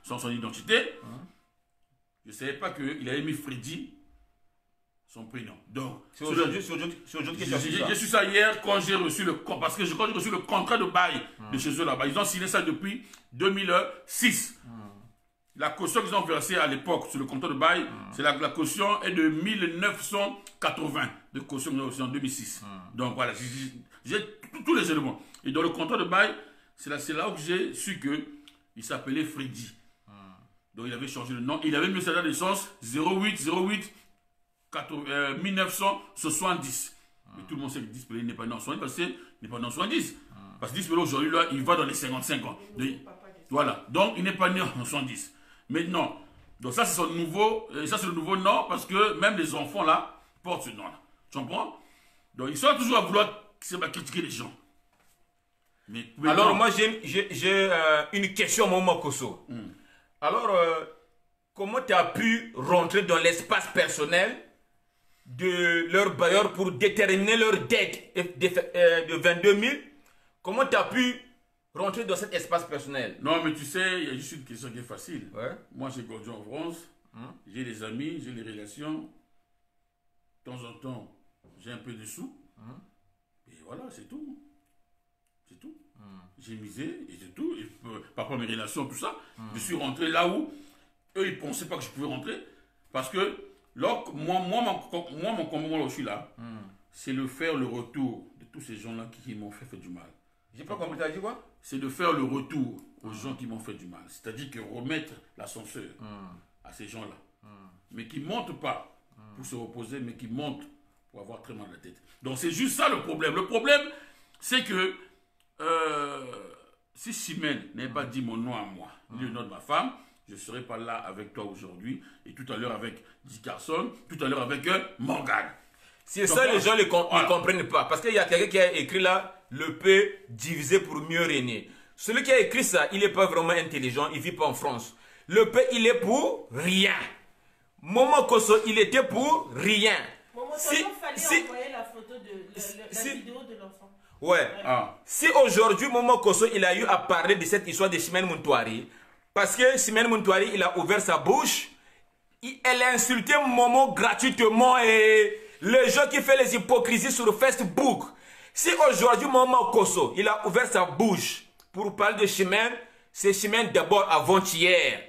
son identité. Je ne savais pas qu'il avait mis Freddy son prénom. Donc, c'est aujourd'hui que tu as su ça. J'ai su ça hier quand j'ai reçu le contrat. Parce que quand j'ai reçu le contrat de bail de chez eux là-bas, ils ont signé ça depuis 2006. La caution qu'ils ont versée à l'époque sur le contrat de bail, c'est la caution est de 1980 de caution en 2006. Donc voilà, j'ai tous les éléments. Et dans le contrat de bail, c'est là où j'ai su qu'il s'appelait Freddy. Donc il avait changé le nom. Il avait mis sa date de naissance 08 1970. Mais tout le monde sait que Dispelé n'est pas né en 70 parce qu'il n'est pas né en 70. Parce que Dispelé aujourd'hui, là, il va dans les 55 ans. Donc, voilà. Donc il n'est pas né en 70. Maintenant, donc ça c'est le nouveau nom parce que même les enfants là portent ce nom-là. Tu comprends? Donc ils sont toujours à vouloir critiquer les gens. Mais alors moi j'ai une question, Momo Kosso. Alors, comment tu as pu rentrer dans l'espace personnel de leur bailleur pour déterminer leur dette de 22 000? Comment tu as pu rentrer dans cet espace personnel? Non, mais tu sais, il y a juste une question qui est facile. Ouais. Moi, j'ai grandi en France, j'ai des amis, j'ai des relations. De temps en temps, j'ai un peu de sous. Et voilà, c'est tout. C'est tout. J'ai misé et c'est tout. Et par rapport à mes relations, tout ça, je suis rentré là où eux, ils ne pensaient pas que je pouvais rentrer. Parce que moi, mon combat, là où je suis là, c'est de faire le retour de tous ces gens-là qui m'ont fait du mal. J'ai pas compris, tu as dit quoi? C'est de faire le retour aux gens qui m'ont fait du mal. C'est-à-dire que remettre l'ascenseur à ces gens-là. Mais qui ne montent pas pour se reposer, mais qui montent pour avoir très mal à la tête. Donc c'est juste ça le problème. Le problème, c'est que si Chimène n'avait pas dit mon nom à moi, ni le nom de ma femme, je ne serais pas là avec toi aujourd'hui, et tout à l'heure avec Dick Carson, tout à l'heure avec Morgan. C'est ça, les gens ne comprennent pas. Parce qu'il y a quelqu'un qui a écrit là, le P divisé pour mieux régner. Celui qui a écrit ça, il n'est pas vraiment intelligent, il ne vit pas en France. Le P, il est pour rien. Momo Kosso, il était pour rien. Momo Kosso, il fallait envoyer la photo de la vidéo de l'enfant. Ouais. Si aujourd'hui, Momo Kosso, il a eu à parler de cette histoire de Chimène Muntouari, parce que Chimène Muntouari, il a ouvert sa bouche, elle a insulté Momo gratuitement et les gens qui font les hypocrisies sur Facebook. Si aujourd'hui, Momo Kosso, il a ouvert sa bouche pour parler de Chimène, c'est Chimène d'abord avant-hier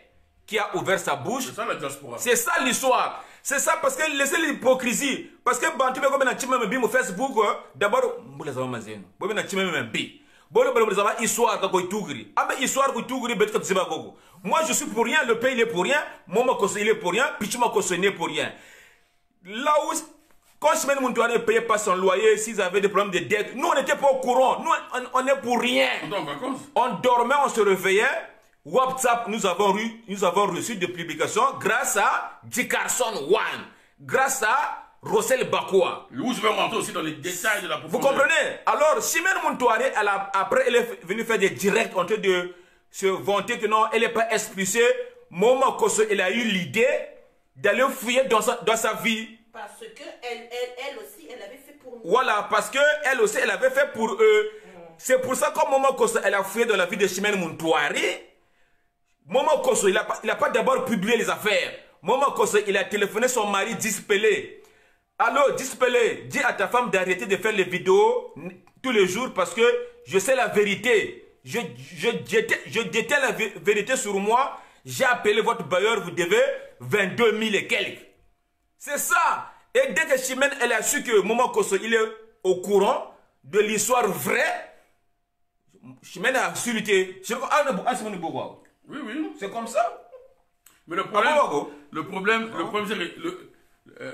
qui a ouvert sa bouche. C'est ça la diaspora. C'est ça l'histoire. C'est ça parce que laissez l'hypocrisie. Parce que quand tu me dis sur Facebook, d'abord, vous les avez mazéno. Vous me dis histoire moi je suis pour rien, le pays il est pour rien, Momo Kosso il est pour rien, Pichuma Kosso il est pour rien. Là où quand Chimène Muntouari ne payait pas son loyer, s'ils avaient des problèmes de dette, nous on n'était pas au courant, nous on est pour rien. On est en vacances. On dormait, on se réveillait. WhatsApp, nous avons reçu des publications grâce à Dick Carson One, grâce à Rossel Bakoua. Où je vais rentrer aussi dans les détails de la profondeur. Vous comprenez? Alors, Chimène Muntouari, après, elle est venue faire des directs en train de se vanter que non, elle n'est pas expulsée. Momo Kosso, elle a eu l'idée d'aller fouiller dans sa vie. Parce que elle aussi, elle avait fait pour nous. Voilà, parce que elle aussi, elle avait fait pour eux. C'est pour ça que Momo Kosso, elle a fouillé dans la vie de Chimène Muntouari. Momo Kosso, il n'a pas d'abord publié les affaires. Momo Kosso, il a téléphoné son mari Dispelé. Allô, Dispelé, dis à ta femme d'arrêter de faire les vidéos tous les jours parce que je sais la vérité. Je détiens la vérité sur moi. J'ai appelé votre bailleur, vous devez 22 000 et quelques. C'est ça. Et dès que Chimène, elle a su que Momo Kosso, il est au courant de l'histoire vraie, Chimène a sulité. Oui, oui. C'est comme ça. Mais le problème, c'est que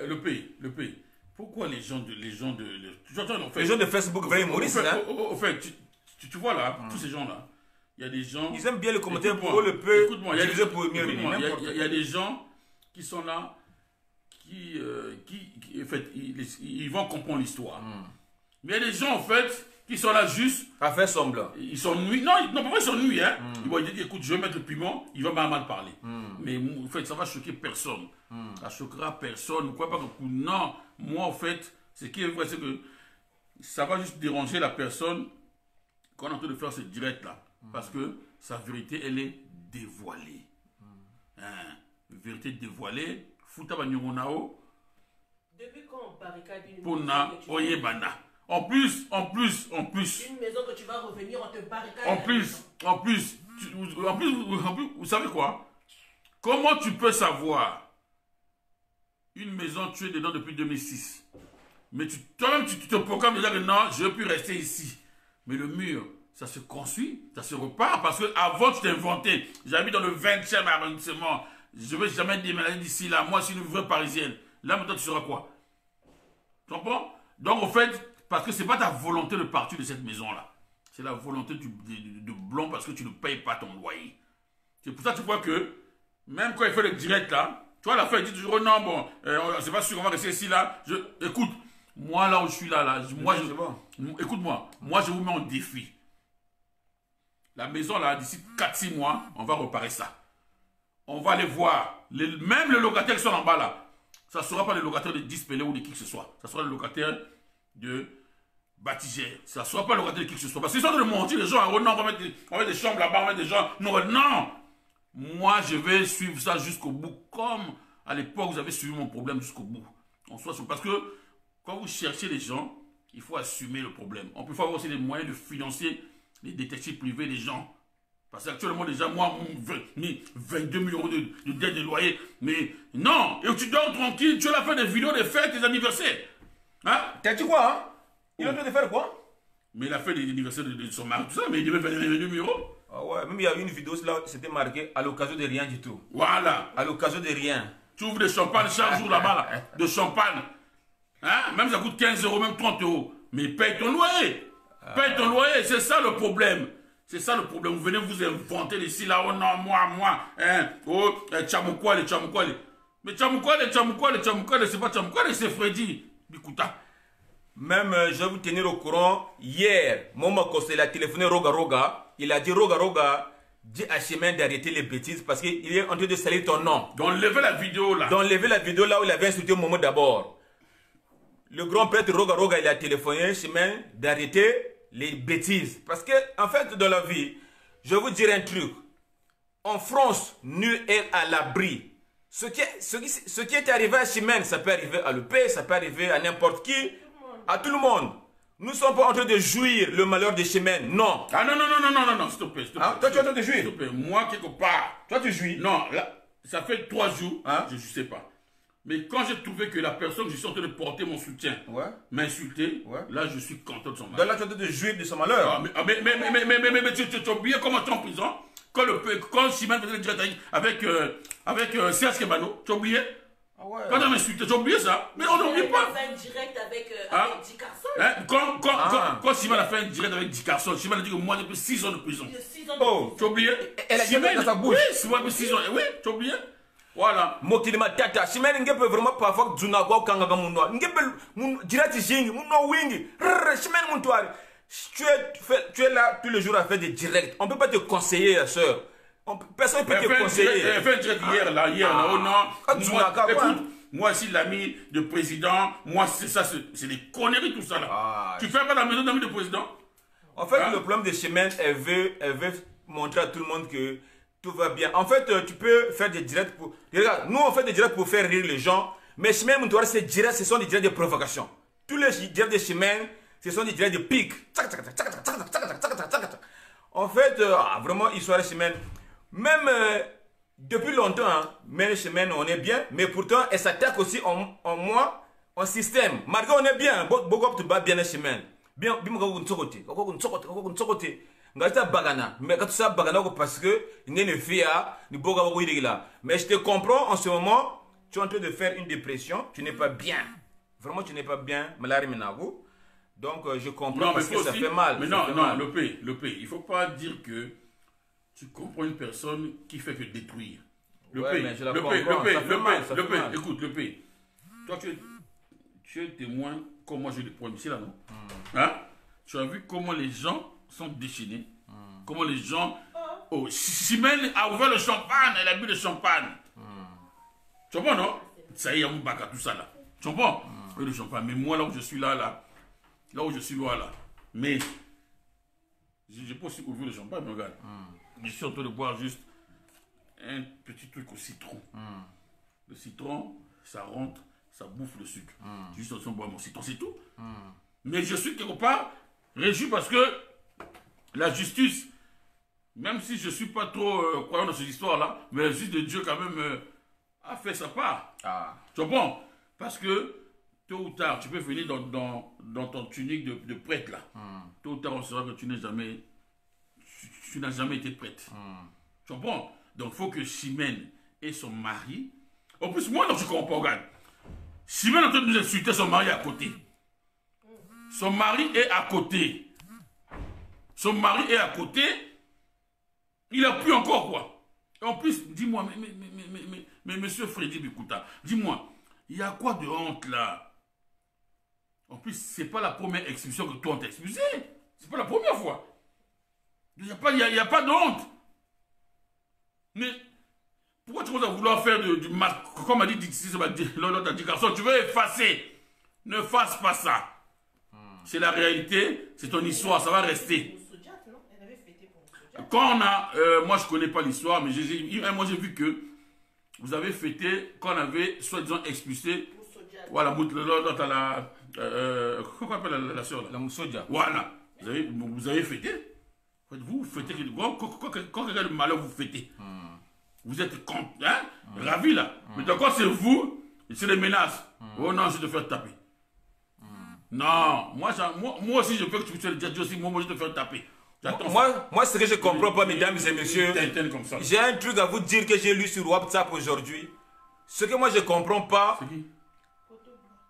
le pays. Pourquoi les gens de Facebook vraiment humoristes, hein? Au fait, tu vois là, tous ces gens-là, il y a des gens... Ils aiment bien le commentaire pour eux, le peu. Écoute-moi, il y a des gens qui sont là, en fait, ils vont comprendre l'histoire. Mais il y a des gens, en fait, qui sont là juste... À faire semblant. Ils sont nuits. Non, pas ils sont nuits, hein. Ils vont dire, écoute, je vais mettre le piment, il va mal parler. Mais en fait, ça va choquer personne. Ça choquera personne. Quoi, pas que... Non, moi, en fait, ce qui est vrai, c'est que ça va juste déranger la personne qu'on est en train de faire ce direct-là. Parce que sa vérité, elle est dévoilée. Vérité dévoilée. Fouta Banyomonao. Depuis quand on barricade une Pona, maison que tu Oyebana. En plus. Une maison que tu vas revenir, on te barricade. En plus, vous savez quoi? Comment tu peux savoir une maison tu es dedans depuis 2006? Mais toi-même, tu te proclames déjà que non, je ne veux plus rester ici. Mais le mur, ça se construit, ça se repart. Parce que avant tu t'es inventé. J'habite dans le 20e arrondissement. Je ne vais jamais déménager d'ici là. Moi, je suis une vraie parisienne. Là, maintenant, tu seras quoi? Tu comprends? Donc, en fait, parce que ce n'est pas ta volonté de partir de cette maison-là. C'est la volonté de Blanc parce que tu ne payes pas ton loyer. C'est pour ça que tu vois que, même quand il fait le direct là, tu vois, la fin, il dit toujours, oh non, bon, c'est pas sûr qu'on va rester ici là. Écoute, moi là où je suis là, écoute-moi, moi je vous mets en défi. La maison là, d'ici 4-6 mois, on va reparer ça. On va aller voir, même les locataires qui sont en bas là, ça ne sera pas les locataires de Dispelé ou de qui que ce soit. Ça sera les locataires de Batigé. Ça ne sera pas le locataire de qui que ce soit. Parce qu'ils sont en train de mentir les gens. Oh non, on va mettre des chambres là-bas, on va mettre des gens. Non, non. Moi, je vais suivre ça jusqu'au bout. Comme à l'époque, vous avez suivi mon problème jusqu'au bout. Parce que quand vous cherchez les gens, il faut assumer le problème. On peut avoir aussi les moyens de financer les détectives privés des gens. Parce qu'actuellement, déjà, moi, 22 000 euros de dette de loyer. Mais non, et tu dors tranquille, tu as fait des vidéos de fêtes, des anniversaires. Hein? T'as dit quoi, hein? Il est en train de faire quoi? Mais il a fait des anniversaires de son mari, tout ça, mais il devait faire 22 000 euros. Ah ouais, même il y a eu une vidéo là, c'était marqué à l'occasion de rien du tout. Voilà. À l'occasion de rien. Tu ouvres des champagnes chaque jour là-bas, là, de champagne. Hein? Même ça coûte 15 euros, même 30 euros. Mais paye ton loyer. Paye ton loyer, c'est ça le problème. C'est ça le problème. Vous venez vous inventer ici, là, oh non, moi, hein, oh, Tchamoukwale. Mais Tchamoukwale, c'est pas Tchamoukwale, c'est Freddy. Bikuta. Même, je vais vous tenir au courant, hier, Momo Kosse, il a téléphoné Roga. Il a dit Roga, dis à Chemin d'arrêter les bêtises parce qu'il est en train de salir ton nom. D'enlever la vidéo là. D'enlever la vidéo là où il avait insulté Momo d'abord. Le grand prêtre Roga, il a téléphoné Chemin d'arrêter les bêtises. Parce que, en fait, dans la vie, je vais vous dire un truc. En France, nul est à l'abri. Ce qui est arrivé à Chimène, ça peut arriver à l'EP, ça peut arriver à n'importe qui, à tout le monde. Nous ne sommes pas en train de jouir le malheur de Chimène, non. Ah non, s'il te plaît. Ah, toi, tu es en train de jouir? S'il te plaît, moi, quelque part. Toi, tu jouis? Non, là, ça fait 3 jours, hein? Je ne sais pas. Mais quand j'ai trouvé que la personne que je suis en train de porter mon soutien m'insultait, là je suis content de son malheur. Donc là tu es en train de jouir de son malheur. Mais tu as oublié comment tu es en prison? Quand Chimène faisait le direct avec Serge Kebano, tu as oublié? Ah ouais. Quand on m'insultait, tu as oublié ça? Mais on n'oublie pas. Il a fait un direct avec Dick Carson. Hein? Quand Chimène a fait un direct avec Dick Carson, Chimène a dit que moi j'ai pris 6 ans de prison. 6 ans de prison. Tu as oublié? Elle a dit dans sa bouche. Oui, c'est moi 6 ans. Oui, tu as oublié? Voilà. Mokilima tata, Chimène ngepe vraiment parfois Dzunago Kangaga Munwa. Ngepe dirati jingi, Munwa wingi. Chimène Muntouari. Tu es là tous les jours à faire des directs. On ne peut pas te conseiller, la soeur. Personne ne peut te conseiller. Elle a fait un direct hier, là, oh non. Écoute, moi, si l'ami de président, moi, c'est ça, c'est des conneries, tout ça, là. Tu fais pas la maison d'ami de président? En fait, le problème de Chimène, elle veut montrer à tout le monde que tout va bien. En fait, tu peux faire des directs pour... Regarde, nous, on fait des directs pour faire rire les gens. Mais Chimène Muntouari, ces directs, ce sont des directs de provocation. Tous les directs de Chimène, ce sont des directs de pique. En fait, vraiment, histoire de Chimène. Même depuis longtemps, mais Chimène, on est bien. Mais pourtant, elle s'attaque aussi en moi, en système. Malgré on est bien. Beaucoup tu bats bien Chimène. Bien, ngata bagana mais quand ça bagana parce que il ne fait ni boga là. Mais je te comprends en ce moment, tu es en train de faire une dépression, tu n'es pas bien. Vraiment tu n'es pas bien, malari menago. Donc je comprends non, parce que ça fait mal. Mais non, le P, il faut pas dire que tu comprends une personne qui fait que détruire. Le P, écoute, le P. Toi tu es témoin comme moi je le prends ici là, non? Hein? Tu as vu comment les gens sont déchaînés. Comment les gens... Oh, Chimène a ouvert le champagne, elle a bu le champagne. Tu comprends, non? Ça y est, on baka tout ça là. Tu comprends? Oui, le champagne. Mais moi, là où je suis là où je suis là. Mais, j'ai pas aussi ouvert le champagne, mais regarde. Je suis en train de boire juste un petit truc au citron. Le citron, ça rentre, ça bouffe le sucre. Juste en boire mon citron, c'est tout. Mais je suis quelque part réjoui parce que la justice, même si je ne suis pas trop croyant dans ces histoires-là, mais la justice de Dieu quand même a fait sa part. Tu comprends? Parce que tôt ou tard, tu peux venir dans ton tunique de prêtre là. Tôt ou tard, on saura que tu n'as jamais été prêtre. Tu comprends? Donc, il faut que Chimène et son mari... En plus, moi, non, je ne comprends pas, regarde. Chimène est en train de nous insulter, son mari est à côté. Son mari est à côté. Son mari est à côté. Il a pu encore, quoi. Et en plus, dis-moi, mais monsieur Freddy Bikuta, dis-moi, il y a quoi de honte, là? En plus, ce n'est pas la première expulsion que toi, on t'a expulsé. Ce n'est pas la première fois. Il n'y a pas de honte. Mais pourquoi tu commences à vouloir faire du mal? Comme a dit l'autre a dit, garçon, tu veux effacer. Ne fasse pas ça. C'est la réalité, c'est ton histoire, ça va rester. Quand on a, moi je ne connais pas l'histoire, mais moi j'ai vu que vous avez fêté quand on avait soi-disant expulsé. Voilà, l'autre à la. Comment on appelle la soeur là? La Moussodia. Voilà, vous avez fêté. Vous fêtez, quand quelqu'un de malheur vous fêtez. Vous êtes ravis là. Mais quand c'est vous, c'est des menaces. Oh non, je vais te faire taper. Non, moi aussi je veux que tu sois le Dieu aussi, moi je vais te faire taper. Moi, ce que je ne comprends pas, mesdames et messieurs, j'ai un truc à vous dire que j'ai lu sur WhatsApp aujourd'hui. Ce que moi je ne comprends pas,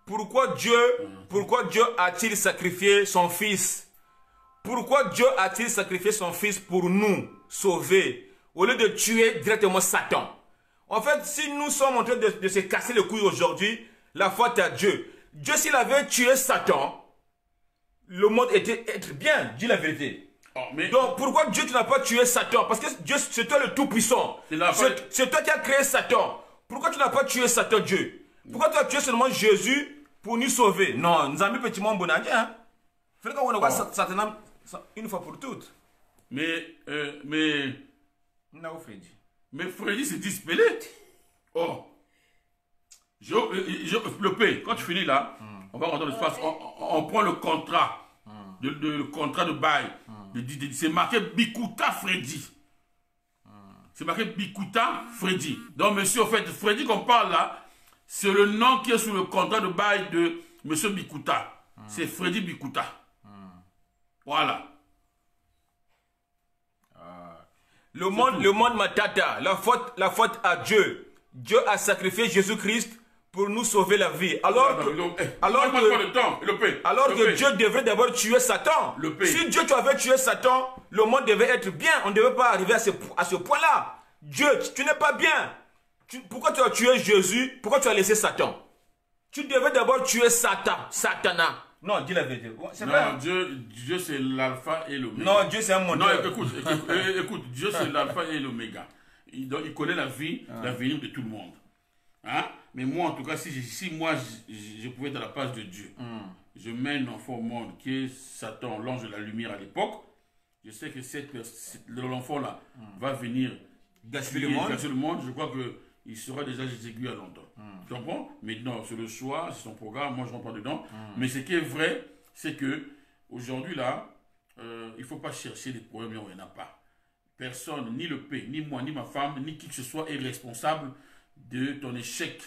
pourquoi Dieu a-t-il sacrifié son fils? Pourquoi Dieu a-t-il sacrifié son fils pour nous sauver, au lieu de tuer directement Satan? En fait, si nous sommes en train de se casser le couille aujourd'hui, la faute à Dieu. Dieu, s'il avait tué Satan, le monde était bien, dis la vérité. Donc, pourquoi Dieu, tu n'as pas tué Satan? Parce que Dieu, c'est toi le Tout-Puissant. C'est toi qui as créé Satan. Pourquoi tu n'as pas tué Satan, Dieu? Pourquoi tu as tué seulement Jésus pour nous sauver? Non, nous avons mis petit monde bonadien. Hein? Fais qu'on voit Satan une fois pour toutes. Mais Freddy s'est dispellé. Oh. Le P, quand tu finis là, on va rentrer dans l'espace, on prend le contrat, le contrat de bail. C'est marqué Bikuta Freddy. C'est marqué Bikuta Freddy. Donc, monsieur, en fait, Freddy qu'on parle là, c'est le nom qui est sous le contrat de bail de monsieur Bikuta. C'est Freddy Bikuta. Voilà. Le monde matata, la faute à Dieu. Dieu a sacrifié Jésus-Christ pour nous sauver la vie. Alors que Dieu devrait d'abord tuer Satan. Si Dieu tu avais tué Satan, le monde devait être bien. On ne devait pas arriver à ce point-là. Dieu, tu n'es pas bien. Pourquoi tu as tué Jésus? Pourquoi tu as laissé Satan? Tu devais d'abord tuer Satana. Non, dis la vérité. Non, Dieu c'est l'alpha et l'oméga. Non, Dieu c'est un monde. Non, écoute, Dieu c'est l'alpha et l'oméga. Il connaît la vie, l'avenir de tout le monde. Hein? Mais moi, en tout cas, si moi je pouvais être à la place de Dieu, je mets un enfant au monde qui est Satan, l'ange de la lumière à l'époque, je sais que l'enfant-là va venir gâcher le monde. Je crois qu'il sera déjà aiguë à longtemps. Tu comprends? Mais non, c'est le choix, c'est son programme, moi je ne rentre pas dedans. Mais ce qui est vrai, c'est que aujourd'hui là, il ne faut pas chercher des problèmes où il n'y en a pas. Personne, ni le P, ni moi, ni ma femme, ni qui que ce soit est responsable de ton échec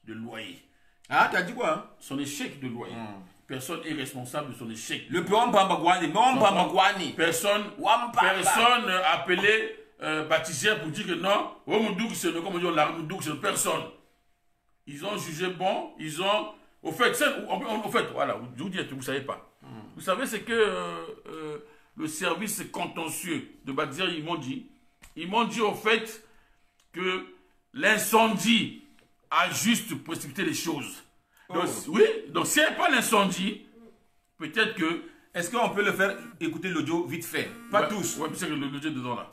de loyer. Ah, t'as dit quoi? Hein? Son échec de loyer. Personne n'est responsable de son échec. Le P, personne appelé baptisé pour dire que non, c'est personne. Ils ont jugé bon, ils ont... Au fait, voilà, je vous dis, vous ne savez pas. Vous savez, c'est que le service contentieux de Badzir, ils m'ont dit au fait que l'incendie a juste précipité les choses. Donc, oui, donc s'il n'y a pas l'incendie, peut-être que... Est-ce qu'on peut le faire écouter l'audio vite fait? Pas tous. Oui, c'est que l'audio est dedans là.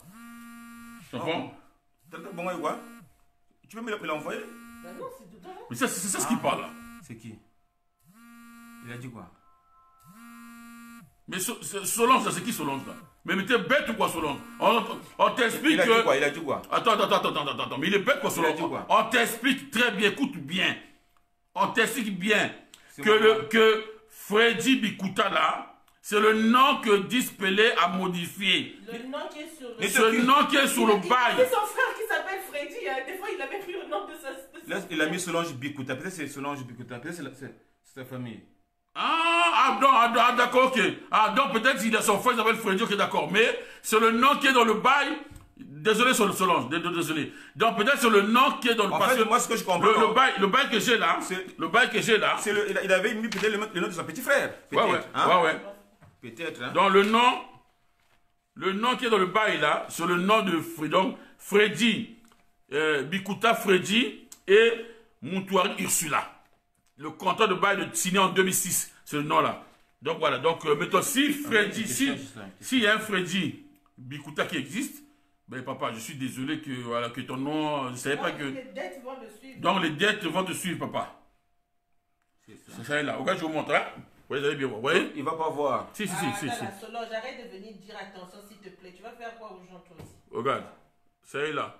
Tu comprends? Bon, quoi? Tu peux me l'envoyer? Non, c'est dedans. Mais c'est ça ce qu'il parle là. C'est qui? Il a dit quoi? Mais Solange, c'est qui Solange là? Mais t'es bête ou quoi Solange? On t'explique que... Il a dit quoi? Attends, mais il est bête quoi Solange? On t'explique très bien, écoute bien. on t'explique bien que Freddy Bikuta là, c'est le nom que Dispelé a modifié. Le nom qui est sur le... Ce nom qui est sur le bail. Il a son frère qui s'appelle Freddy. Hein. Des fois, il avait pris le nom de sa... Là, il a mis Solange Bikuta. Peut-être c'est Solange Bikuta. Peut-être c'est sa famille. D'accord, ok. Donc peut-être qu'il a son frère qui s'appelle Freddy, ok, d'accord. Mais c'est le nom qui est dans le bail. Désolé, Solange, désolé. Donc peut-être c'est le nom qui est dans le bail. En fait, moi, ce que je comprends... Le bail que j'ai là, il avait mis peut-être le nom de son petit frère. Ouais. Peut-être, hein. Donc le nom qui est dans le bail là, c'est le nom de Freddy, Bikuta Freddy et Moutouari Ursula. Le contrat de bail signé en 2006, c'est le nom là. Donc voilà, donc mettons si Freddy, s'il y a un Freddy Bikuta qui existe, ben papa, je suis désolé que ton nom, je ne savais pas que... Les dettes vont te suivre. Donc les dettes vont te suivre, papa. C'est ça là. Regarde, je vous montre, hein. Oui, vous allez bien voir. Vous voyez? Il va pas voir. Si. Solange, arrête de venir dire attention, s'il te plaît. Tu vas faire quoi aux gens, toi aussi? Regarde. C'est là.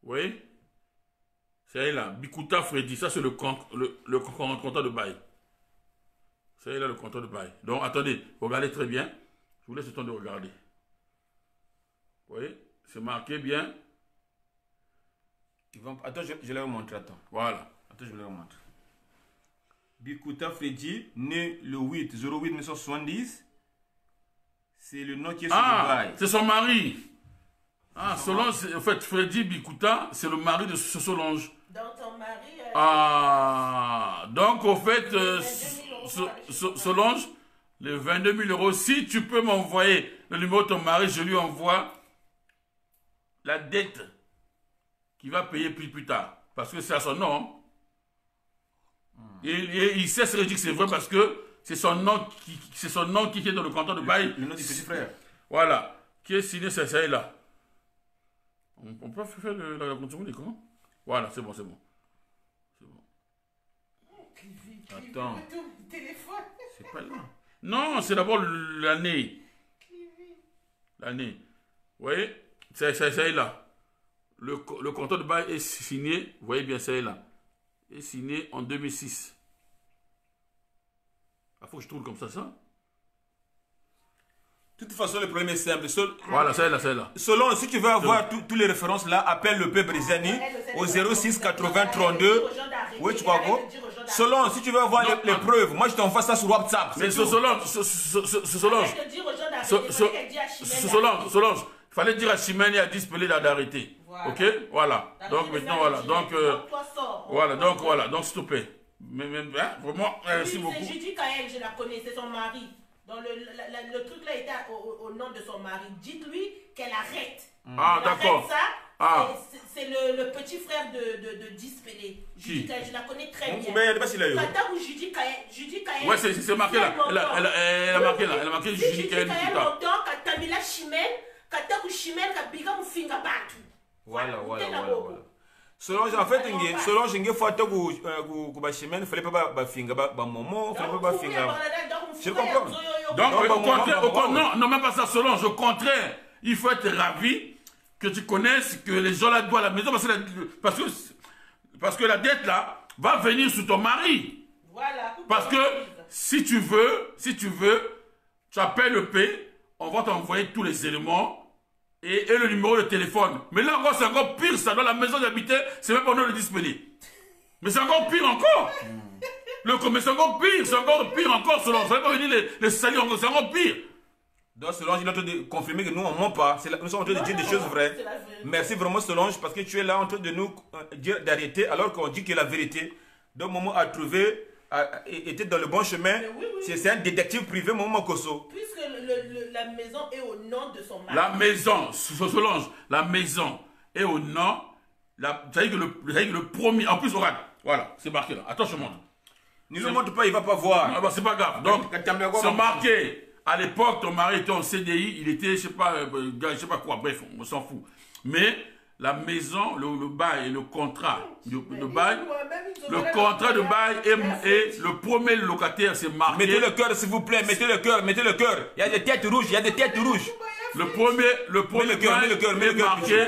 Vous voyez? C'est là. Bikuta Freddy. Ça, c'est le contrat de bail. C'est là le contrat de bail. Donc, attendez. Regardez très bien. Je vous laisse le temps de regarder. Vous voyez? C'est marqué bien. Attends, je vais vous montrer. Attends. Voilà. Attends, je vais vous montrer. Bikuta Freddy, né le 8/08/1970. C'est le nom qui est sur le bail. C'est son mari. Solange, en fait, Freddy Bikuta, c'est le mari de Solange. Donc ton mari... donc au fait, Solange, les 22 000 euros, si tu peux m'envoyer le numéro de ton mari, je lui envoie la dette qu'il va payer plus tard. Parce que c'est à son nom. Et il sait se dire que c'est vrai parce que c'est son nom qui est dans le contrat de bail. Le nom du petit frère. Voilà. Qui est signé, c'est là. On peut faire la construction des comment? Voilà, c'est bon. Attends. C'est pas là. Non, c'est d'abord l'année. L'année. Vous voyez? C'est là. Le contrat de bail est signé, vous voyez bien, c'est là. Est signé en 2006. Il faut que je trouve comme ça. De toute façon, le problème est simple. Voilà, c'est là. Selon, si tu veux avoir toutes les références là, appelle le P. Bréziani au 06 80 32. Oui, tu crois quoi? Selon, si tu veux avoir les preuves, moi je t'envoie ça sur WhatsApp. Mais Solange, il fallait dire à Chimène et à Dispelé d'arrêter. Voilà. Ok? Voilà. Donc maintenant, voilà. Donc s'il te plaît. Vraiment, merci beaucoup. Judy Kael, je la connais, c'est son mari. Donc le truc là était au nom de son mari. Dites-lui qu'elle arrête. D'accord. C'est le petit frère de Dispelé. Judy Kael, je la connais très bien. Kata ou Judy Kael. Ouais, c'est marqué là. Elle a marqué là. Elle a marqué Judy Kael. Longtemps, Katamila Chimène, Kata ou Chimène, Kabiga Moufinga Batu. Voilà. Solange, en fait, Solange, il faut que il fallait pas finga maman, fallait pas finga. Je comprends. Donc, au contraire, non, même pas ça, Solange. Au contraire, il faut être ravi que tu connaisses que les gens là doivent à la maison parce que la dette là va venir sur ton mari. Voilà. Parce que si tu veux, tu appelles le P, on va t'envoyer tous les éléments. Et le numéro de téléphone. Mais là encore, c'est encore pire ça. Dans la maison d'habiter, c'est même pas nous le disponible. Mais c'est encore pire encore. Mais c'est encore pire encore, Solange. Ça va pas venir les salir encore, c'est encore pire. Donc Solange, il est en train de confirmer que nous, on ne ment pas. Nous sommes en train de dire des choses vraies. Merci vraiment Solange, parce que tu es là en train de nous dire d'arrêter, alors qu'on dit que la vérité, donc Momo a trouvé, était dans le bon chemin. C'est un détective privé, Momo Kosso. Puisque la maison est au nom de son mari. La maison, Solange, la maison est au nom. C'est-à-dire que le premier. En plus, regarde, voilà, c'est marqué là. Attends, je montre. Ne le montre pas, il ne va pas voir. Ah bah, c'est pas grave. Donc, c'est marqué. À l'époque, ton mari était en CDI, il était, je sais pas quoi, bref, on s'en fout. Mais la maison, le bail et le contrat, le bail, le contrat de bail et le premier locataire, c'est marqué. Mettez le cœur, s'il vous plaît, mettez le cœur. Il y a des têtes rouges, Le premier mets le cœur, marqué.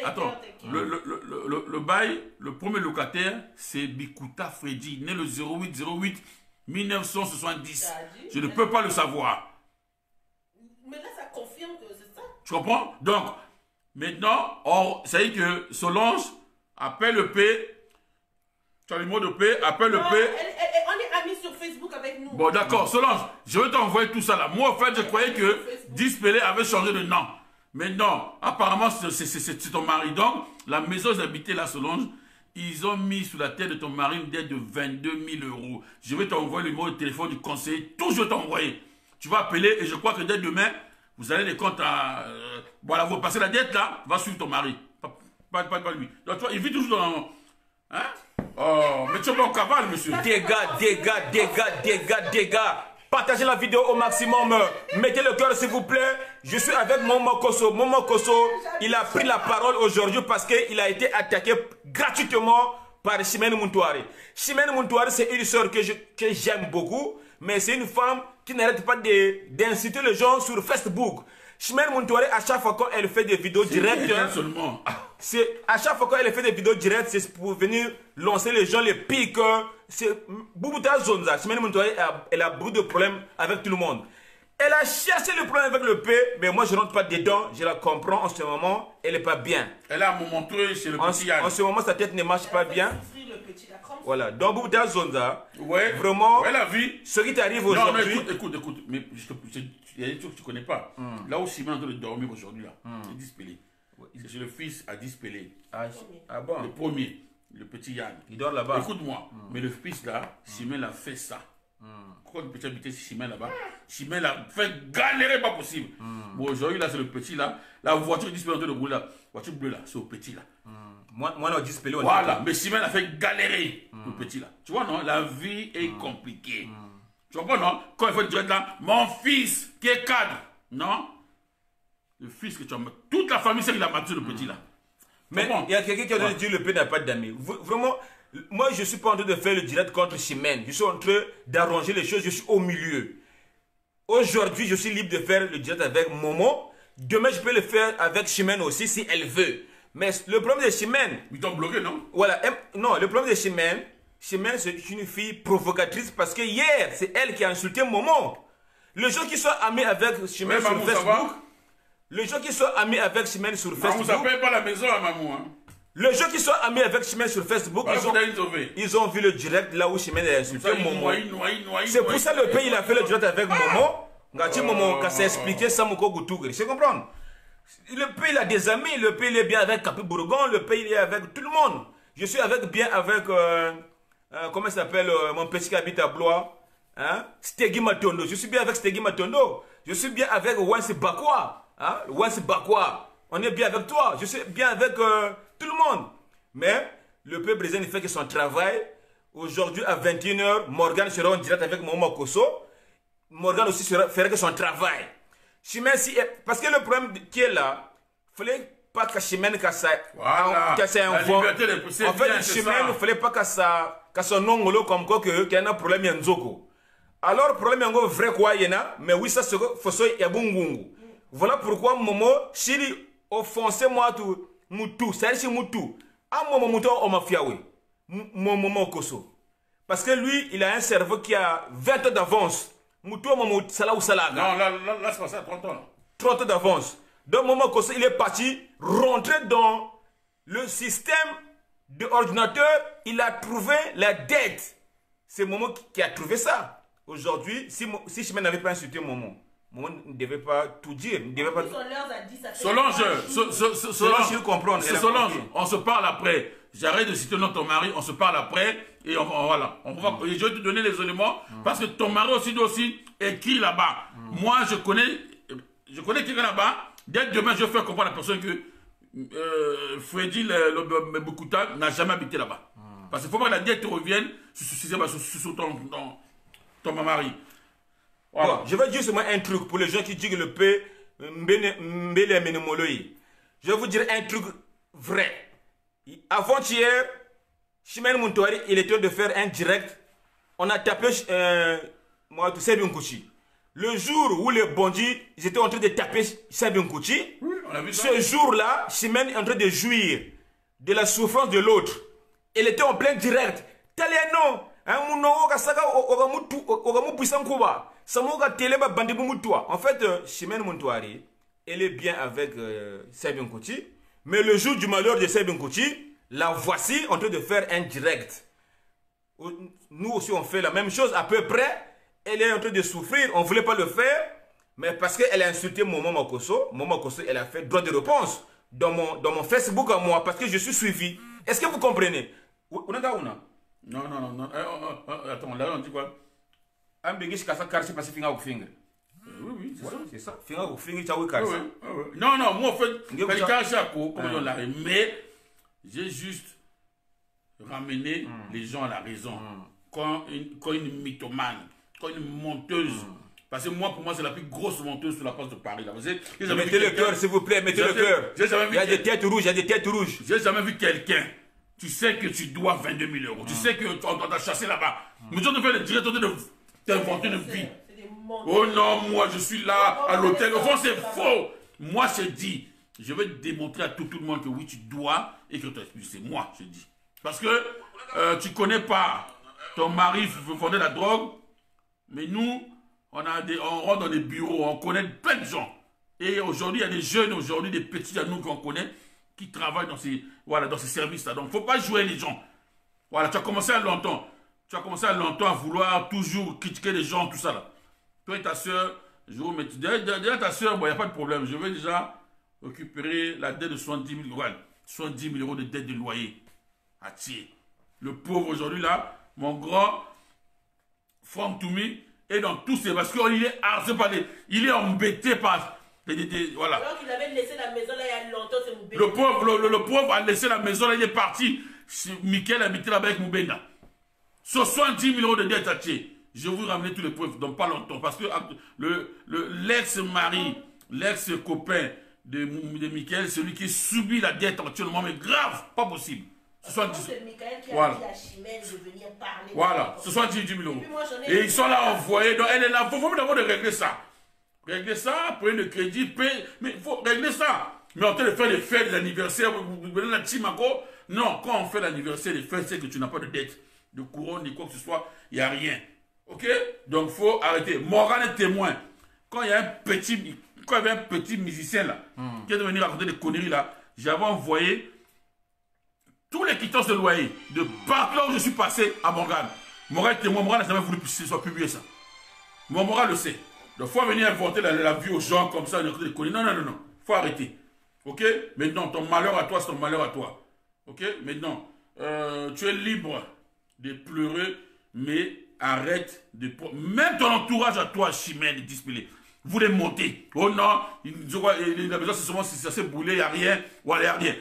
Attends, Le bail, le premier locataire, c'est Bikuta Freddy, né le 08 1970. Je ne peux pas le savoir. Mais là, ça confirme que c'est ça. Tu comprends? Donc, maintenant, ça veut dire que Solange appelle le P. Tu as le mot de P, appelle le P. On est amis sur Facebook avec nous. Bon, d'accord, Solange, je vais t'envoyer tout ça là. Moi, en fait, je croyais que Dispelé avait changé de nom. Mais non, apparemment, c'est ton mari. Donc, la maison où ils habitaient là, Solange, ils ont mis sous la tête de ton mari une dette de 22 000 €. Je vais t'envoyer le numéro de téléphone du conseiller. Tout, je vais t'envoyer. Tu vas appeler et je crois que dès demain, vous allez les comptes à... voilà, vous passez la dette là, va suivre ton mari. Pas lui. Donc, tu vois, il vit toujours dans... Hein? Oh, mais tu es en cavale, monsieur. Dégâts. Partagez la vidéo au maximum. Mettez le cœur, s'il vous plaît. Je suis avec Momo Kosso. Momo Kosso, il a pris la parole aujourd'hui parce qu'il a été attaqué gratuitement par Chimène Muntouari. Chimène Muntouari, c'est une sœur que j'aime beaucoup, mais c'est une femme qui n'arrête pas d'inciter les gens sur Facebook. Chimène Muntouari, à chaque fois qu'elle fait des vidéos directes, à chaque fois qu'elle fait des vidéos directes, c'est pour venir lancer les gens, les pics. C'est Boubouta Zonza. Chimène Muntouari, elle a beaucoup de problèmes avec tout le monde. Elle a cherché le problème avec le P, mais moi je ne rentre pas dedans, je la comprends en ce moment, elle n'est pas bien. Elle a montré chez le petit Yann. En ce moment, sa tête ne marche pas bien. Voilà, donc Boubouta Zonza, ouais, vraiment, ouais, la vie. Ce qui t'arrive aujourd'hui... Non, écoute, mais il y a des trucs que tu ne connais pas. Là où Simon est en train de dormir aujourd'hui, là, c'est Dispelé. C'est le fils à Dispelé. Ah bon? Le premier, le petit Yann. Il dort là-bas. Écoute-moi, mais le fils là, Simon a fait ça. Quand le petit habitait Chimène là-bas, Chimène l'a fait galérer, pas possible. Bon, aujourd'hui, là, c'est le petit là. La voiture Dispelé de rouler là. Voiture bleue là, c'est au petit là. Moi, on a Dispelé. Voilà, mais Chimène a fait galérer le petit là. Tu vois, non? La vie est compliquée. Tu comprends, non? Quand il faut dire là, mon fils qui est cadre, non? Le fils que tu as. Toute la famille sait qu'il a battu le petit là. Mais il y a quelqu'un qui a dit que le P n'a pas d'amis. Vraiment. Moi, je ne suis pas en train de faire le direct contre Chimène. Je suis en train d'arranger les choses. Je suis au milieu. Aujourd'hui, je suis libre de faire le direct avec Momo. Demain, je peux le faire avec Chimène aussi si elle veut. Mais le problème de Chimène... Ils t'ont bloqué, non? Voilà. Non, le problème de Chimène, c'est une fille provocatrice parce que hier, c'est elle qui a insulté Momo. Les gens qui sont amis avec Chimène sur Facebook... Les gens qui sont amis avec Chimène sur Facebook... Mamou, ça paye pas la maison à Mamou, hein? Les gens qui sont amis avec Chimène sur Facebook, ils ont vu le direct là où Chimène a insulté Momo. C'est pour ça que le pays il a fait le direct avec Momo. Ngati Momo, quand c'est expliqué, ça m'a goûté. C'est comprendre. Le pays il a des amis, le pays il est bien avec Capi Bourgon, le pays il est avec tout le monde. Je suis bien avec, comment ça s'appelle, mon petit qui habite à Blois, hein? Stegui Matondo. Je suis bien avec Stegui Matondo. Je suis bien avec Wansi Bakwa. Hein? Wansi Bakwa. On est bien avec toi. Je suis bien avec tout le monde. Mais le peuple brésilien fait que son travail. Aujourd'hui à 21 h, Morgan sera en direct avec Momo Kosso. Morgan aussi fera que son travail. Chimène, parce que le problème qui est là, il ne fallait pas que Chimène casse voilà. un voix. En fait, Chimène, il ne fallait pas que son nom comme quoi qu'il y a un problème en Zoko. Alors, le problème est vrai quoi, il y en a, mais oui, ça, c'est Yabungungu. Voilà pourquoi Momo, Chili, offensez-moi tout. Moutou, c'est si Moutou. À mon Moutou, on m'a fiaoué. Momo Kosso. Parce que lui, il a un cerveau qui a 20 ans d'avance. Moutou, Momo, Salah ou Salah. Non, là, c'est pas ça, 30 ans. 30 ans d'avance. Donc, Momo Kosso, il est parti rentrer dans le système de ordinateur. Il a trouvé la dette. C'est Momo qui a trouvé ça. Aujourd'hui, si Chimène n'avait pas insulté Momo, Momo ne devait pas tout dire. Ne devait pas... Solange, Solange, on se parle après. J'arrête de citer ton mari, on se parle après. Et voilà. Je vais te donner les éléments. Parce que ton mari aussi écrit là-bas. Moi, je connais quelqu'un là-bas. Dès demain, je vais faire comprendre à la personne que Freddy le Bikuta n'a jamais habité là-bas. Parce qu'il faut pas que la dette te revienne sur ton mari. Voilà. Bon, je vais dire seulement un truc pour les gens qui disent que le P. Je vais vous dire un truc vrai. Avant-hier, Chimène Muntouari, il était de faire un direct. On a tapé Seydou Nkouchi. Le jour où les bandits étaient en train de taper Seydou Nkouchi, ce jour-là, Chimène est en train de jouir. de la souffrance de l'autre. Elle était en plein direct. Tel est non. En fait, Chimène Montouari, elle est bien avec Sebin Kouti. Mais le jour du malheur de Sebin Kouti, la voici en train de faire un direct. Nous aussi, on fait la même chose à peu près. Elle est en train de souffrir. On ne voulait pas le faire. Mais parce qu'elle a insulté Momo Makosso, elle a fait droit de réponse dans mon Facebook à moi. Parce que je suis suivi. Est-ce que vous comprenez? Non. Attends, là, on dit quoi? Oui, c'est ça. Non, moi, en fait, mais j'ai juste ramené les gens à la raison. Quand une mythomane, quand une menteuse, parce que moi, pour moi, c'est la plus grosse menteuse sur la place de Paris. Là. Mettez le cœur, s'il vous plaît, mettez le cœur. Il y a des têtes rouges, J'ai jamais vu quelqu'un. Tu sais que tu dois 22 000 euros. Tu sais qu'on t'a chassé là-bas. Mais tu as fait le directeur de t'inventer une vie. Oh non, moi, je suis là, à l'hôtel. Au fond, c'est faux. Moi, je dis, je vais démontrer à tout le monde que oui, tu dois et que tu as expulsé. Moi, je dis. Parce que tu connais pas ton mari vendait la drogue, mais nous, on rentre dans des bureaux, on connaît plein de gens. Et aujourd'hui, il y a des jeunes, aujourd'hui, des petits à nous qu'on connaît, qui travaillent dans ces services-là. Donc, il ne faut pas jouer les gens. Voilà, tu as commencé à longtemps. Tu as commencé à longtemps à vouloir toujours critiquer les gens, tout ça là. Toi et ta soeur, je vous mets. Déjà ta soeur, il n'y a pas de problème. Je vais déjà récupérer la dette de 70 000 euros. 70 000 euros de dette de loyer. À tirer. Le pauvre aujourd'hui là, mon grand Franck Toumi est dans tous ces. Parce qu'il est harcelé par il est embêté par. Voilà. Alors qu'il avait laissé la maison là il y a longtemps, c'est Moubenda. Le pauvre a laissé la maison là, il est parti. Michael habitait là-bas avec Moubenda. 70 000 euros de dette à tirer. Je vais vous ramener tous les preuves dans pas longtemps. Parce que l'ex-mari, l'ex-copain de Michael, celui qui subit la dette actuellement, mais grave, pas possible. C'est Michael qui a dit à Chimène de venir parler. Voilà, 70 000 euros. Et ils sont là envoyés. Donc elle est là. Il faut d'abord de régler ça. Régler ça, prenez le crédit, mais il faut régler ça. Mais en train de faire les fêtes, l'anniversaire, vous venez la team encore. Non, quand on fait l'anniversaire, les fêtes, c'est que tu n'as pas de dette, de couronne, ni quoi que ce soit, il n'y a rien. Ok? Donc il faut arrêter. Morgan est témoin. Quand il y a avait un petit musicien là, qui est venu raconter des conneries là, j'avais envoyé tous les quittances de loyer, de partout où je suis passé à Morgan. Morgan est témoin, Morgan n'a jamais voulu que ce soit publié ça. Morgan le sait. Donc il faut venir inventer la vie aux gens comme ça, des conneries. Non. Il faut arrêter. Ok? Maintenant, ton malheur à toi, c'est ton malheur à toi. Ok? Maintenant, tu es libre de pleurer, mais arrête de... Même ton entourage à toi, Chimène, est display. Vous les montez. Oh non, la maison, c'est seulement si ça s'est boulé, il n'y a rien. Voilà, il n'y a rien.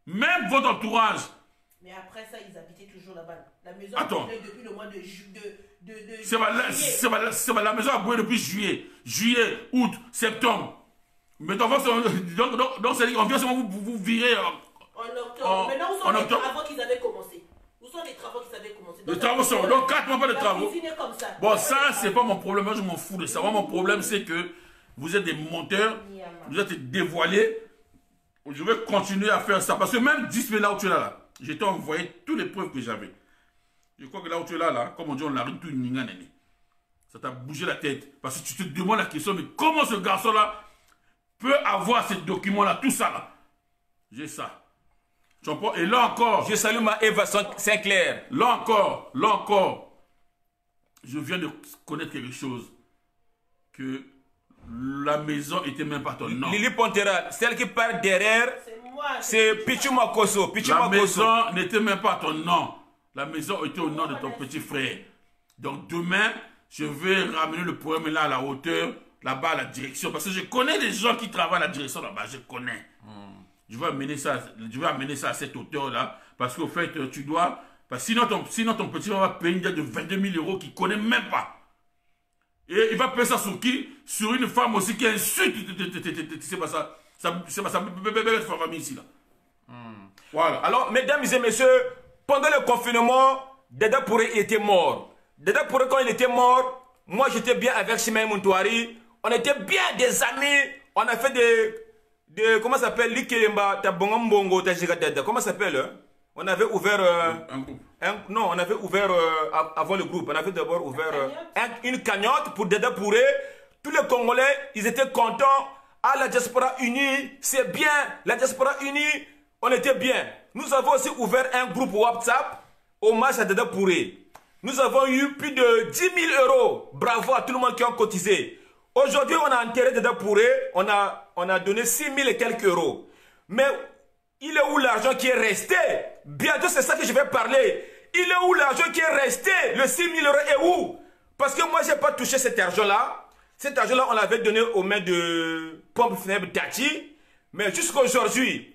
Même votre entourage. Mais après ça, ils habitaient toujours là-bas. La maison a brûlé depuis le mois de juillet. C'est la maison a brûlé depuis juillet, août, septembre. Mais donc c'est on vient seulement vous virer en octobre. Maintenant, où sont les travaux qu'ils avaient commencé? Où sont les travaux qu'ils avaient commencé? Les travaux sont. Donc 4 mois pas de travaux. Comme ça. Bon, ça, c'est pas mon problème. Moi, je m'en fous de ça. Moi, mon problème, c'est que vous êtes des menteurs. Vous êtes dévoilés. Je vais continuer à faire ça. Parce que même 10 000 là où tu es là, je t'ai envoyé toutes les preuves que j'avais. Je crois que là où tu es là, comme on dit, on l'a tout une. Ça t'a bougé la tête. Parce que tu te demandes la question, mais comment ce garçon-là peut avoir ces documents-là, tout ça là? J'ai ça. Tu comprends? Et là encore. Je salue ma Eva Sinclair. Là encore. Je viens de connaître quelque chose. Que la maison était même pas ton nom. Lili Pontera, celle qui part derrière, c'est Pichuma Koso. La maison n'était même pas ton nom. La maison était au nom de ton petit frère. Donc demain, je vais ramener le problème là à la hauteur, là-bas à la direction. Parce que je connais des gens qui travaillent à la direction là-bas. Je connais. Je vais amener ça à cette hauteur-là. Parce qu'au fait, tu dois... Parce que sinon ton petit frère va payer une dette de 22 000 euros qu'il ne connaît même pas. Et il va payer ça sur qui? Sur une femme aussi qui insulte. C'est pas ça. C'est pas ça. Belle famille ici là. Voilà. Alors, mesdames et messieurs, pendant le confinement, Dada Pouré était mort. Dada Pouré, quand il était mort, moi j'étais bien avec Chimène Montouari. On était bien des amis. On a fait comment ça s'appelle, Likelemba, Tabongambongo, Tajigadada, comment ça s'appelle hein? On avait ouvert un groupe. Non, on avait ouvert avant le groupe, on avait d'abord ouvert une cagnotte pour Dada Pouré. Tous les Congolais, ils étaient contents. Ah, la diaspora unie, c'est bien. La diaspora unie, on était bien. Nous avons aussi ouvert un groupe WhatsApp, hommage à Dada Pouré. Nous avons eu plus de 10 000 euros. Bravo à tout le monde qui a cotisé. Aujourd'hui, on a enterré Dada Pouré. On a donné 6 000 et quelques euros. Mais il est où l'argent qui est resté? Bientôt, c'est ça que je vais parler. Il est où l'argent qui est resté? Le 6 000 euros est où? Parce que moi, je n'ai pas touché cet argent-là. Cet argent-là, on l'avait donné aux mains de Pompe Funèbre Tati. Mais jusqu'à aujourd'hui,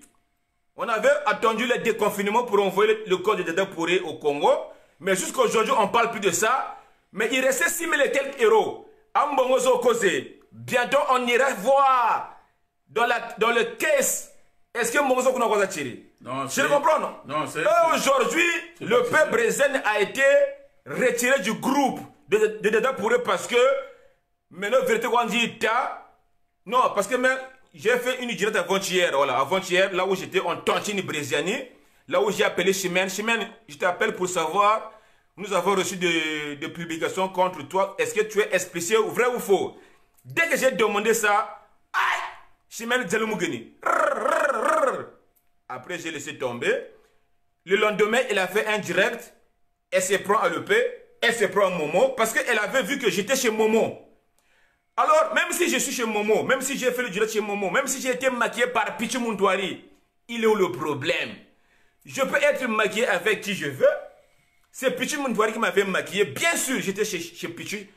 on avait attendu le déconfinement pour envoyer le corps de Dada Pouré au Congo. Mais jusqu'à aujourd'hui, on ne parle plus de ça. Mais il restait 6 000 et quelques euros. Ambongozo Kosé. Bientôt, on ira voir dans le caisse. Est-ce que Mbongozo Kuna va tirer? Non, je le comprends, non? Non, c'est... Aujourd'hui, le peuple Brésil a été retiré du groupe de Dada Pouré parce que maintenant, vérité qu'on dit, non, parce que j'ai fait une direct avant-hier, voilà, avant-hier, là où j'étais en Tontine Brésiliani, là où j'ai appelé Chimène. Chimène, je t'appelle pour savoir, nous avons reçu des publications contre toi. Est-ce que tu es explicité, vrai ou faux? Dès que j'ai demandé ça, aïe, Chimène Djelomougeni. Après, j'ai laissé tomber. Le lendemain, elle a fait un direct. Elle se prend à l'EP. Elle se prend à Momo. Parce qu'elle avait vu que j'étais chez Momo. Alors, même si je suis chez Momo, même si j'ai fait le direct chez Momo, même si j'ai été maquillé par Pichu Muntwari, il est où le problème? Je peux être maquillé avec qui je veux. C'est Pichu Muntwari qui m'avait maquillé. Bien sûr, j'étais chez Pichu.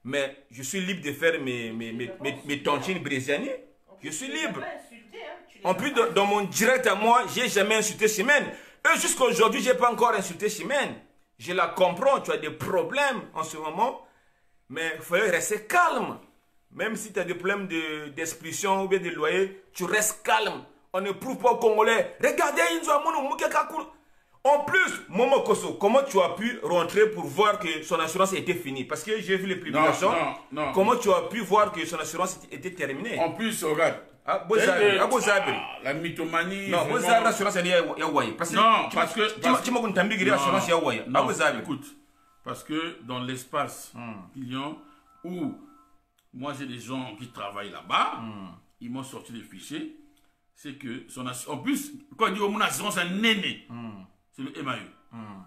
Mais je suis libre de faire mes tontines brésiliennes. Je suis libre. En plus, dans mon direct à moi, je n'ai jamais insulté Chimène. Et jusqu'à aujourd'hui, je n'ai pas encore insulté Chimène. Je la comprends, tu as des problèmes en ce moment. Mais il fallait rester calme. Même si tu as des problèmes d'expulsion ou bien de loyer, tu restes calme. On ne prouve pas aux Congolais. Regardez, en plus, Momo Kosso, comment tu as pu rentrer pour voir que son assurance était finie? Parce que j'ai vu les publications. Non. Comment tu as pu voir que son assurance était terminée? En plus, regarde. La mythomanie. Non, vous avez l'assurance, il y a Hawaii. Non, parce que. Écoute. Parce que dans l'espace client où moi j'ai des gens qui travaillent là-bas, ils m'ont sorti des fichiers. C'est que son assurance. En plus, quand il dit mon assurance, c'est un néné. C'est le MAE.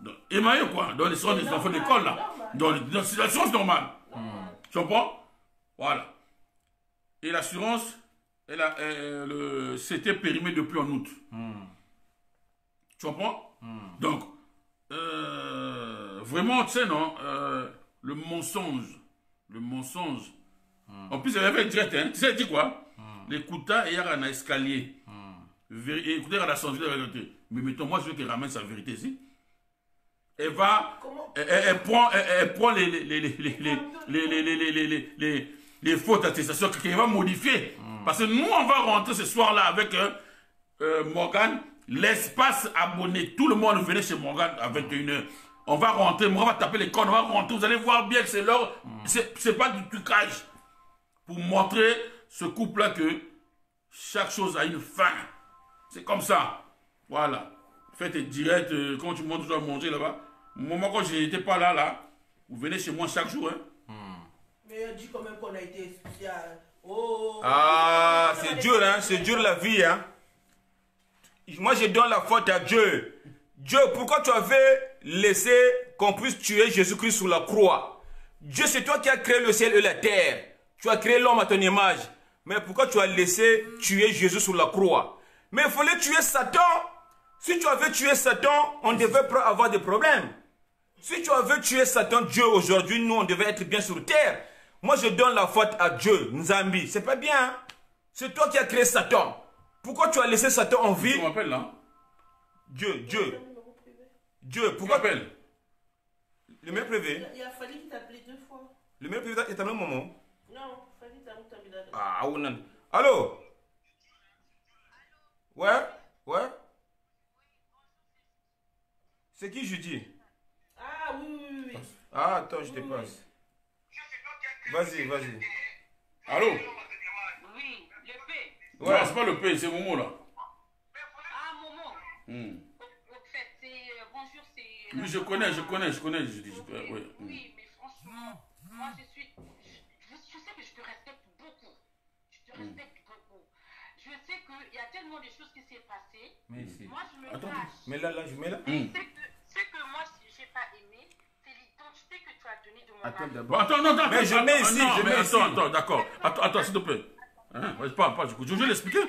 Donc, MAE quoi? Dans les enfants d'école là. Dans l'assurance normale. Tu comprends? Voilà. Et l'assurance. C'était périmé depuis en août. Tu comprends? Donc, vraiment, tu sais, non, le mensonge. En plus, il avait fait direct, hein. Tu sais, il dit quoi? L'écouter et il y a un escalier. Écoutez, à la censure de la vérité. Mais mettons, moi, je veux qu'elle ramène sa vérité ici. Elle va. Elle prend les fautes d'attestation qu'elle va modifier. Parce que nous, on va rentrer ce soir-là avec Morgan. L'espace abonné, tout le monde venait chez Morgan à 21h. On va rentrer, Morgan va taper les cornes, on va rentrer. Vous allez voir bien que c'est l'heure. C'est pas du trucage. Pour montrer ce couple-là que chaque chose a une fin. C'est comme ça. Voilà. Faites direct, quand tu montes, tu dois manger là-bas. Au moment quand je n'étais pas là, vous venez chez moi chaque jour. Mais dis quand même qu'on a été spécial. C'est dur, hein, c'est dur la vie, hein. Moi, je donne la faute à Dieu. Dieu, pourquoi tu avais laissé qu'on puisse tuer Jésus-Christ sous la croix? Dieu, c'est toi qui as créé le ciel et la terre. Tu as créé l'homme à ton image. Mais pourquoi tu as laissé tuer Jésus sous la croix? Mais il fallait tuer Satan. Si tu avais tué Satan, on devait pas avoir de problèmes. Si tu avais tué Satan, Dieu, aujourd'hui, nous, on devait être bien sur terre. Moi, je donne la faute à Dieu, Nzambi. C'est pas bien. Hein? C'est toi qui as créé Satan. Pourquoi tu as laissé Satan en vie? Tu m'appelles là? Dieu, pourquoi tu appelles? Le numéro privé. Il a fallu qu'il t'appelle 2 fois. Le numéro privé est à un moment. Non, il fallait qu'il t'appelle. Ah, non. Allô? Ouais? C'est qui je dis? Ah, oui. Ah, attends, je te passe. Vas-y. Allô? Oui, le P. Ouais, c'est pas le P, c'est Momo là. Ah, Momo. Au fait, bonjour, c'est... Oui, je connais, je dis. Oui, oui, mais franchement, moi je sais que je te respecte beaucoup. Je te respecte beaucoup. Je sais qu'il y a tellement de choses qui s'est passées. Mais ici. Moi, je me Attends. cache. Mais là, je mets là. Ce que moi, j'ai pas aimé, c'est l'identité que tu as donnée de mon Attends mari. d'abord. Attends, non, Mais je mets ici, je mets ici. Attends, d'accord. Attends, s'il te plaît. Hein, pas, je vais l'expliquer.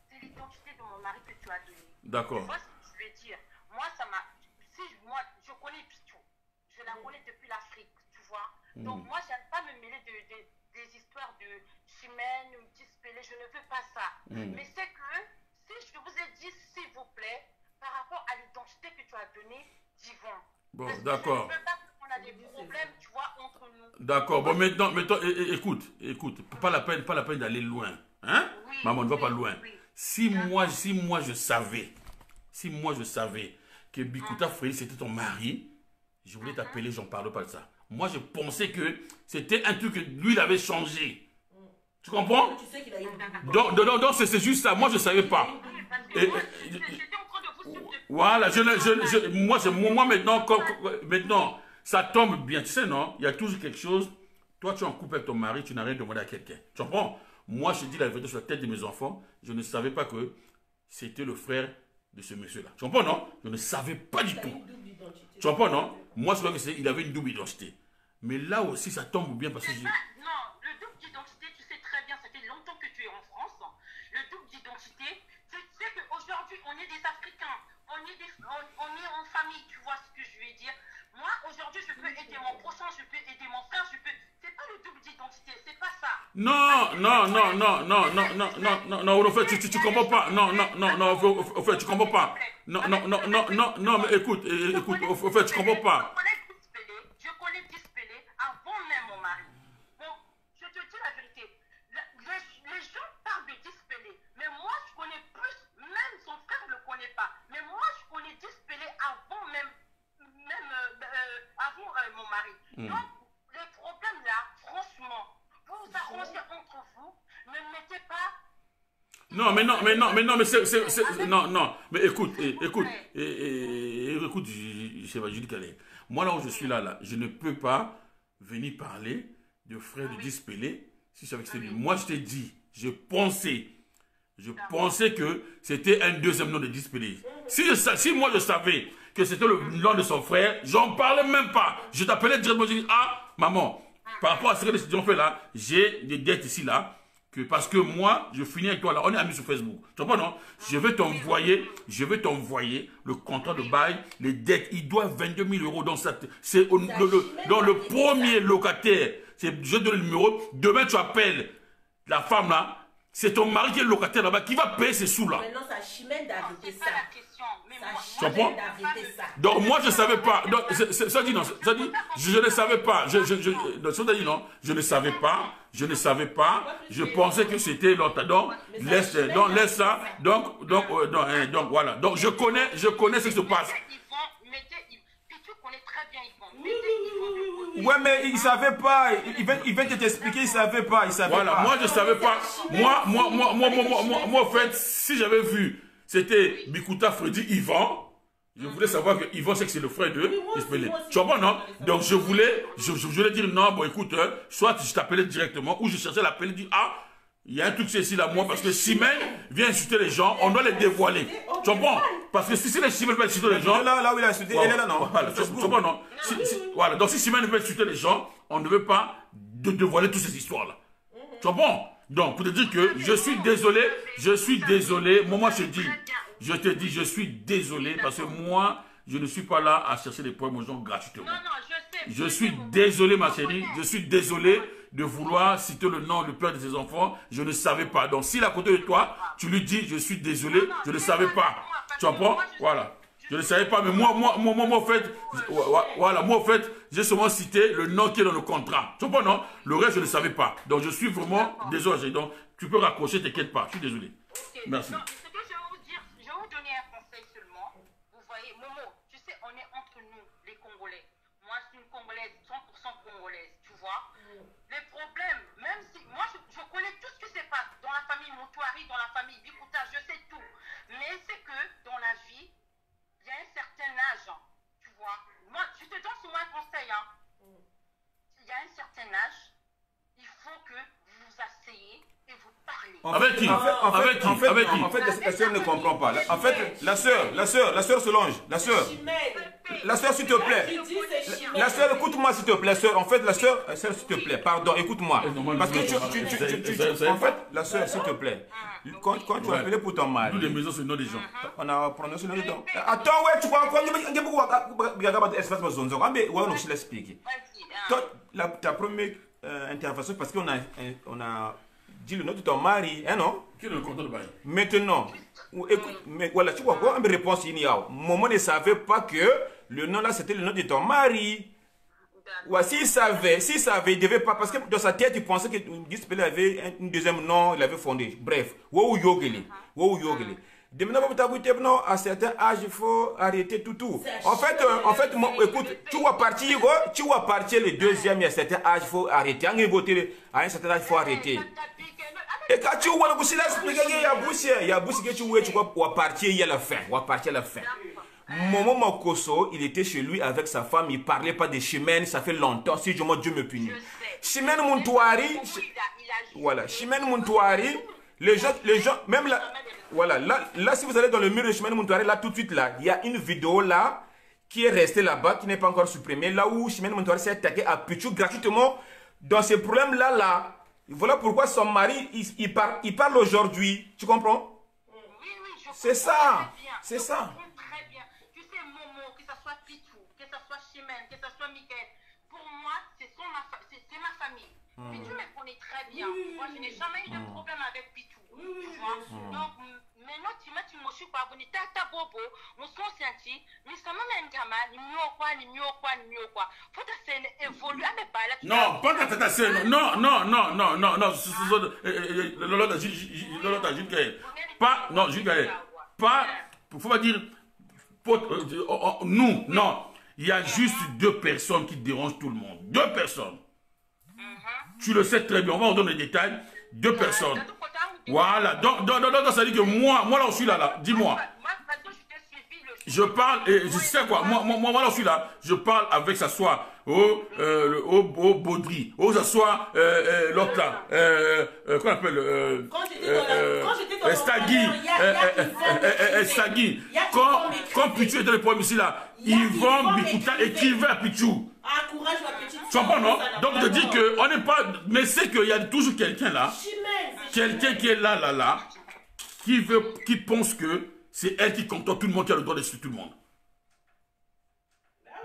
C'est l'identité de mon mari que tu as donnée. D'accord. Tu vois ce que je veux dire? Moi, ça m'a... moi, je connais tout. Je la connais depuis l'Afrique, tu vois. Donc, moi, j'aime pas me mêler des histoires de chimène ou dispellé. Je ne veux pas ça. Mais c'est que, si je vous ai dit, s'il vous plaît, par rapport à l'identité que tu as donnée d'Yvon. Bon, Parce que d'accord. je ne veux pas qu'on a des problèmes, tu vois, entre nous. D'accord. Bon, maintenant, écoute. Pas la peine d'aller loin. Hein? Oui, Maman, ne va pas oui, loin. oui. Si moi je savais que Bikuta Freddy c'était ton mari, je voulais t'appeler, j'en parle pas de ça. Moi, je pensais que c'était un truc que lui, il avait changé. Tu comprends? Tu sais qu'il a eu Donc c'est juste ça. Moi, je savais pas. J'étais en train de vous soutenir. Voilà, moi maintenant, ça tombe bien. Tu sais, non? Il y a toujours quelque chose. Toi, tu es en couple avec ton mari, tu n'as rien demandé à quelqu'un. Tu comprends? Moi, je dis la vérité sur la tête de mes enfants. Je ne savais pas que c'était le frère de ce monsieur-là. Tu comprends, non? Je ne savais pas du tout. Tu comprends, non? Moi, je crois qu'il avait une double identité. Mais là aussi, ça tombe bien parce que Non, le double d'identité, tu sais très bien, ça fait longtemps que tu es en France. Le double d'identité, tu sais qu'aujourd'hui, on est des Africains, on est en famille, tu vois ce que je veux dire. Moi, aujourd'hui, je peux aider mon prochain, je peux aider mon frère, c'est pas le double d'identité, c'est pas ça. Non, au fait, tu comprends pas. Non, au fait, tu comprends pas. Non, mais écoute, au fait, tu comprends pas. Je connais Dispellé avant même mon mari. Bon, je te dis la vérité. Les gens parlent de Dispellé, mais moi je connais plus, même son frère ne le connaît pas. Mais moi je connais Dispellé avant avant mon mari. Donc, les problèmes là, franchement, vous vous arrangez entre vous, ne mettez pas. Mais écoute, Julie Calais. Moi, là où je suis là, je ne peux pas venir parler de frère de Dispellé si je savais que c'était lui. Moi, je t'ai dit, je pensais que c'était un deuxième nom de Dispellé. Si moi, je savais que c'était le nom de son frère, j'en parlais même pas. Je t'appelais directement, je dis, ah, maman, par rapport à ce que les étudiants font là, j'ai des dettes ici, là. Parce que moi, je finis avec toi là, on est amis sur Facebook. Tu comprends, non? Je vais t'envoyer le contrat de bail, les dettes. Il doit 22 000 euros dans ça. C'est dans le premier locataire. Je donne le numéro. Demain, tu appelles la femme là. C'est ton mari qui est le locataire là-bas qui va payer ces sous là. Maintenant, ça chimène d'arrêter ça. Tu comprends? Donc moi je ne savais pas. Donc, ça dit non. Ça dit je ne savais pas. Ça dit non. Je ne savais pas. Je pensais que c'était l'autre. Donc laisse ça. Donc voilà. Donc je connais ce qui se passe. Ouais, mais il savait pas. Il vient de t'expliquer, il savait pas. Voilà, moi je savais pas. Moi, en fait, si j'avais vu, c'était Bikuta Freddy Yvan. Je voulais savoir que Yvan, c'est que c'est le frère de Dispellé. Tu comprends, non? Donc je voulais dire non, bon écoute, soit je t'appelais directement, ou je cherchais à l'appeler, dire ah, il y a un truc ici là, moi, parce que Chimène vient insulter les gens, on doit les dévoiler. Tu comprends? Parce que si les Chimène veulent insulter les gens. Là où il a insulté, elle est là, non? Voilà, tu comprends, non? Voilà, donc si Chimène veut insulter les gens, on ne veut pas dévoiler toutes ces histoires là. Tu comprends? Donc, pour te dire que je suis désolé, moi je te dis, je suis désolé, parce que moi, je ne suis pas là à chercher des problèmes aux gens gratuitement. Je suis désolé, ma chérie, je suis désolé de vouloir citer le nom, le père de ses enfants, je ne savais pas. Donc, s'il est à côté de toi, tu lui dis, je suis désolé, je ne savais pas. Tu comprends? Voilà. Je ne savais pas, mais moi, en fait, j'ai seulement cité le nom qui est dans le contrat. Tu comprends, non? Le reste, je ne savais pas. Donc, je suis vraiment désolé. Donc, tu peux raccrocher, t'inquiète pas. Je suis désolé. Merci. Non, ce que je vais vous dire, je vais vous donner un conseil seulement. Vous voyez, Momo, tu sais, on est entre nous, les Congolais. Moi, je suis une Congolaise, 100% congolaise, tu vois. Les problèmes, même si, moi, je connais tout ce qui se passe dans la famille Moutouari, dans la certain âge, il faut que vous vous asseyez et vous parlez. Avec qui? En fait, la sœur ne comprend pas. En fait, la sœur Solange, la sœur, s'il te plaît. La sœur, écoute-moi s'il te plaît, sœur. En fait, la sœur, s'il te plaît, pardon, écoute-moi. Parce que en fait, la sœur, s'il te plaît. Quand tu as appelé pour ton mari. Nous, les maisons, c'est le nom des gens. On a prononcé le nom des gens. Attends, ouais, tu vois quoi? Je l'explique. Ta première intervention, parce qu'on a dit le nom de ton mari, hein, non? Qui est le compteur de bail? Maintenant, écoute, mais voilà, tu vois quoi? Une réponse initiale. Maman ne savait pas que le nom là, c'était le nom de ton mari. Ouais, s'il savait, il devait pas, parce que dans sa tête, il pensait que Gispel avait un deuxième nom, il avait fondé. Bref, Wou Yogeli. De maintenant, à certains âges, il faut arrêter tout. En fait, moi, écoute, tu vas partir le deuxième, à un certain âge, il faut arrêter. À un certain âge, il faut arrêter. Et quand tu vois le boucher là, il y a boucher que tu vas partir, il y a la fin. Momo Makoso, il était chez lui avec sa femme, il parlait pas de Chimène, ça fait longtemps, si Dieu me punit. Chimène Montouari, voilà, Chimène Montouari, les gens, même là, voilà, là, si vous allez dans le mur de Chimène Montouari, là, tout de suite, là, il y a une vidéo là, qui est restée là-bas, qui n'est pas encore supprimée, là où Chimène Montouari s'est attaqué à Pichou gratuitement, dans ces problèmes-là, voilà pourquoi son mari, il parle aujourd'hui, tu comprends? Oui, je comprends. C'est ça, Très bien. Tu sais, Momo, que ce soit Pichou, que ce soit Chimène, que ce soit Miguel, pour moi, c'est ma famille. Pichou me connaît très bien. Moi, je n'ai jamais eu de problème avec Pichou. Tu vois? Donc, maintenant, tu me suis pas abonné. Tata Bobo, nous sommes senti, mais ça m'a même gamin, ni mieux quoi. Faut que ça évolue. Non, pas Tata Sène. Non. Pas, non, Jules Gaël. Pas, faut pas dire, nous, non. Il y a juste deux personnes qui dérangent tout le monde. Deux personnes. Tu le sais très bien, on va en donner les détails. Deux personnes. Voilà, donc ça dit que moi là, je suis là, dis-moi. Je parle, et je sais quoi, moi là, je suis là, je parle avec ça soit au Baudry, ça soit l'autre là, qu'on appelle, Stagui, quand Pichou était le premier ici là, Yvon Bikouta écrivait à Pichou. Encourage la petite. Tu comprends, non? Donc je dis que on n'est pas, mais c'est qu'il y a toujours quelqu'un là, quelqu'un qui est là, qui pense que c'est elle qui contrôle tout le monde, qui a le droit de suivre tout le monde.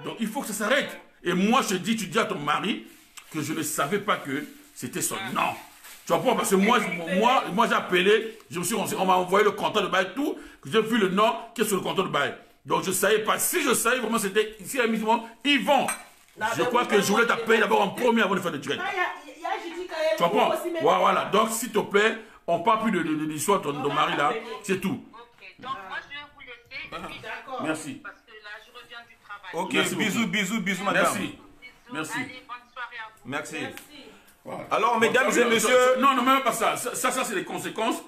Donc il faut que ça s'arrête. Et moi je dis, tu dis à ton mari que je ne savais pas que c'était son nom. Tu comprends? Parce que moi j'ai appelé, on m'a envoyé le compteur de bail, tout, que j'ai vu le nom qui est sur le compteur de bail. Donc je ne savais pas. Si je savais vraiment c'était ici à Yvon. Je crois que je voulais t'appeler d'abord en premier avant de faire le trade. Tu comprends? Voilà. Donc s'il te plaît, on ne parle plus de l'histoire de ton mari là. C'est tout. Donc moi je vais vous laisser. Et puis, d'accord. Merci. Parce que là je reviens du travail. Ok, merci bisous madame. Merci. Allez, bonne soirée à vous. Merci. Voilà. Alors mesdames et messieurs. Non, même pas ça. Ça c'est les conséquences.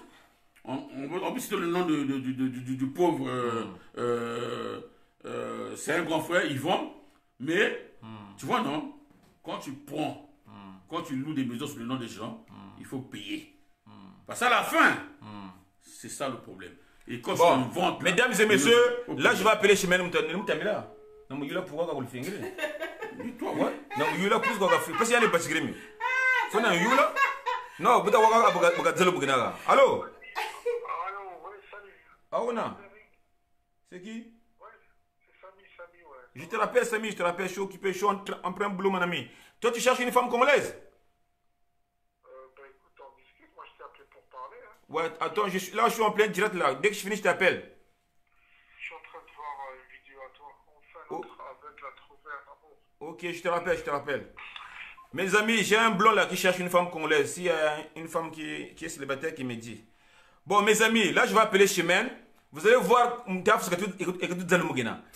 En plus, c'est le nom du pauvre. C'est un grand frère, Yvon. Mais, tu vois, non? Quand tu prends, quand tu loues des maisons sur le nom des gens, il faut payer. Parce qu'à la fin, c'est ça le problème. Et quand tu vends. Mesdames et messieurs, là je vais appeler Chimène Moutamila. Non, mais il y a pourquoi vous le faites. Toi, ouais. Non, il y a plus qu'on va faire. Parce qu'il y a des petits grémis. Faut un Yula? Non, vous avez un allô? Ah, on a. C'est qui? Je te rappelle, Samy, je te rappelle, je suis occupé, je suis en plein boulot, mon ami. Toi, tu cherches une femme congolaise? Ben écoute, on discute, moi je t'ai appelé pour parler. Hein. Ouais, attends, je suis en plein direct là. Dès que je finis, je t'appelle. Je suis en train de voir une vidéo à toi. On fait notre avec la trouver à l'amour. Ok, je te rappelle. Mes amis, j'ai un blond là qui cherche une femme congolaise. S'il y a une femme qui est célibataire qui me dit. Bon, mes amis, là je vais appeler Chimène. Vous allez voir,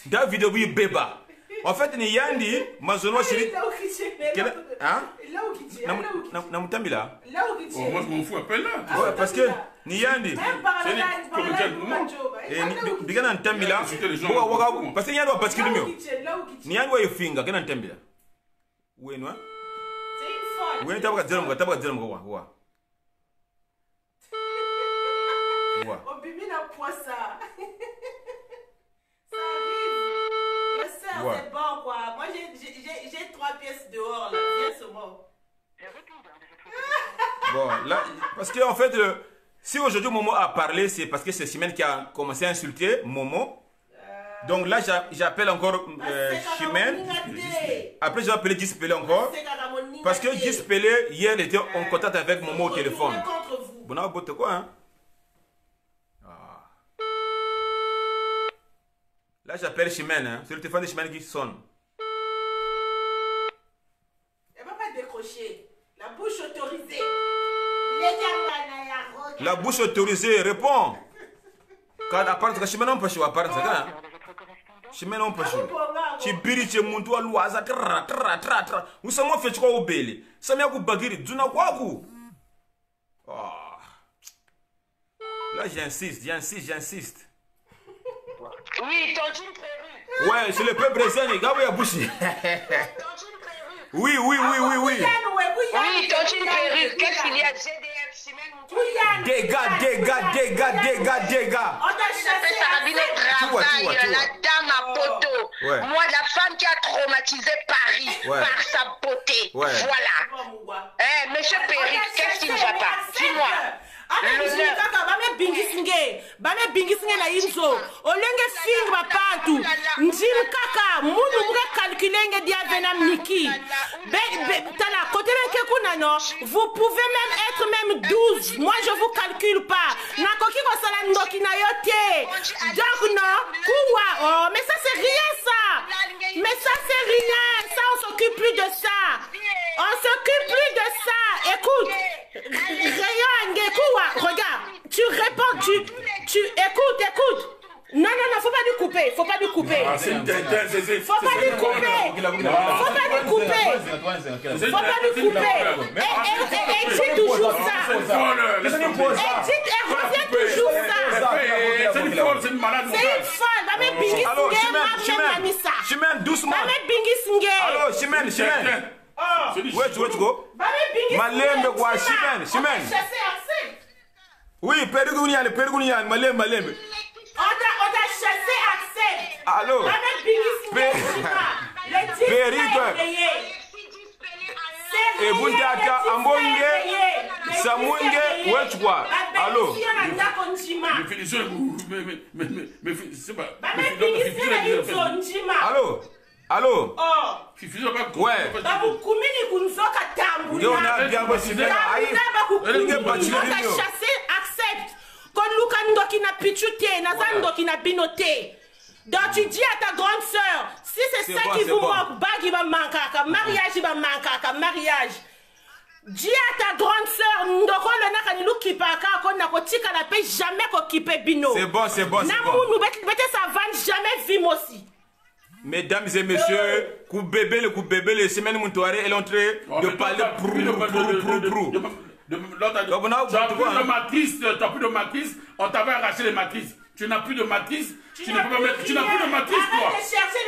la vidéo Beba. En fait, il y a un dit, Mazono Chiri. Hein? Namutambila. Moi je m'en fous, appelle-là. Ouais, parce que Niyandi. Et Bigana Tambila. Parce qu'il y a un parce que Niyandi wa Yofinga, Gana Tambila. Oui, non? Oui, t'as pas dire moi, t'as pas dire moi, ouais. Ouais. Oh, Bibi n'a pas ça. Ça arrive. Ma soeur, Ouais. c'est bon, quoi. Moi, j'ai 3 pièces dehors, là. Viens sur moi. Bon, là, parce que en fait, si aujourd'hui Momo a parlé, c'est parce que c'est Chimène qui a commencé à insulter Momo. Donc là, j'appelle encore Chimène. Après, je vais appeler Gispelé encore. Parce que Gispelé, hier, il était en contact avec Momo au téléphone. Bon, on a beau quoi, hein? Ah. Là, j'appelle Chimène, hein. C'est le téléphone de Chimène qui sonne. Elle va pas décrocher. La bouche autorisée. La bouche autorisée, réponds. Quand à part de Chimène, on peut jouer à part de ça. Chimène, on peut jouer. Tu biri, tu montes à l'oise, tra. Où ça m'a fait quoi au belé? Ça m'a coup bagiri, tu n'as quoi coup? Là, j'insiste. Oui, ton jean prévu. Ouais, c'est le peuple brésilien, les gars, oui, à boucher. Oui. Oui, ton jean prévu. Qu'est-ce qu'il y a? GDF, Chimène, Dégâts. On a chassé Sarabine travail, la dame à poteau. Ouais. Moi, la femme qui a traumatisé Paris par sa beauté. Ouais. Voilà. Monsieur Perry, qu'est-ce qui ne va pas? Dis-moi. Bame bingisinge la inzo olenge fing bapantu njim kaka munu mga calculenge dia venam niki tala côté ke kunano vous pouvez même être même 12 moi je vous calcule pas nakoki ko sala ndoki na yote donc non kuwa oh mais ça c'est rien ça on s'occupe plus de ça écoute regarde, tu réponds, tu écoutes. Non, faut pas lui couper. Faut pas lui couper. Elle dit toujours ça. Elle revient toujours ça. C'est une folle, c'est une malade. C'est une folle. Maman Bingi Singe, Chimène, doucement. Maman Bingi Singe. Allô, Chimène. Wait go. Malembe quoi, Chimène. Oui, Périgunian, Malembe. On t'a chassé, accepte. Allô. Et vous dites Ambonge, Samunge, wait quoi. Allô. Allô. Ouais. Chassé, accepte. Donc tu dis à ta grande soeur, si c'est ça qui vous manque, bag va manquer, mariage. Dis à ta grande soeur, ndoko le nakani lukipaka kona kotika la paix jamais kokipe bino. C'est bon. Namu nous bête sa vanne jamais vim aussi. Mesdames et messieurs, coup bébé, les semaines Montouare, elle est en train de parler prou. Tu n'as plus de matrice, on t'avait arraché les matrices. Tu n'as plus de matrice, tu n'as plus de matrice, toi.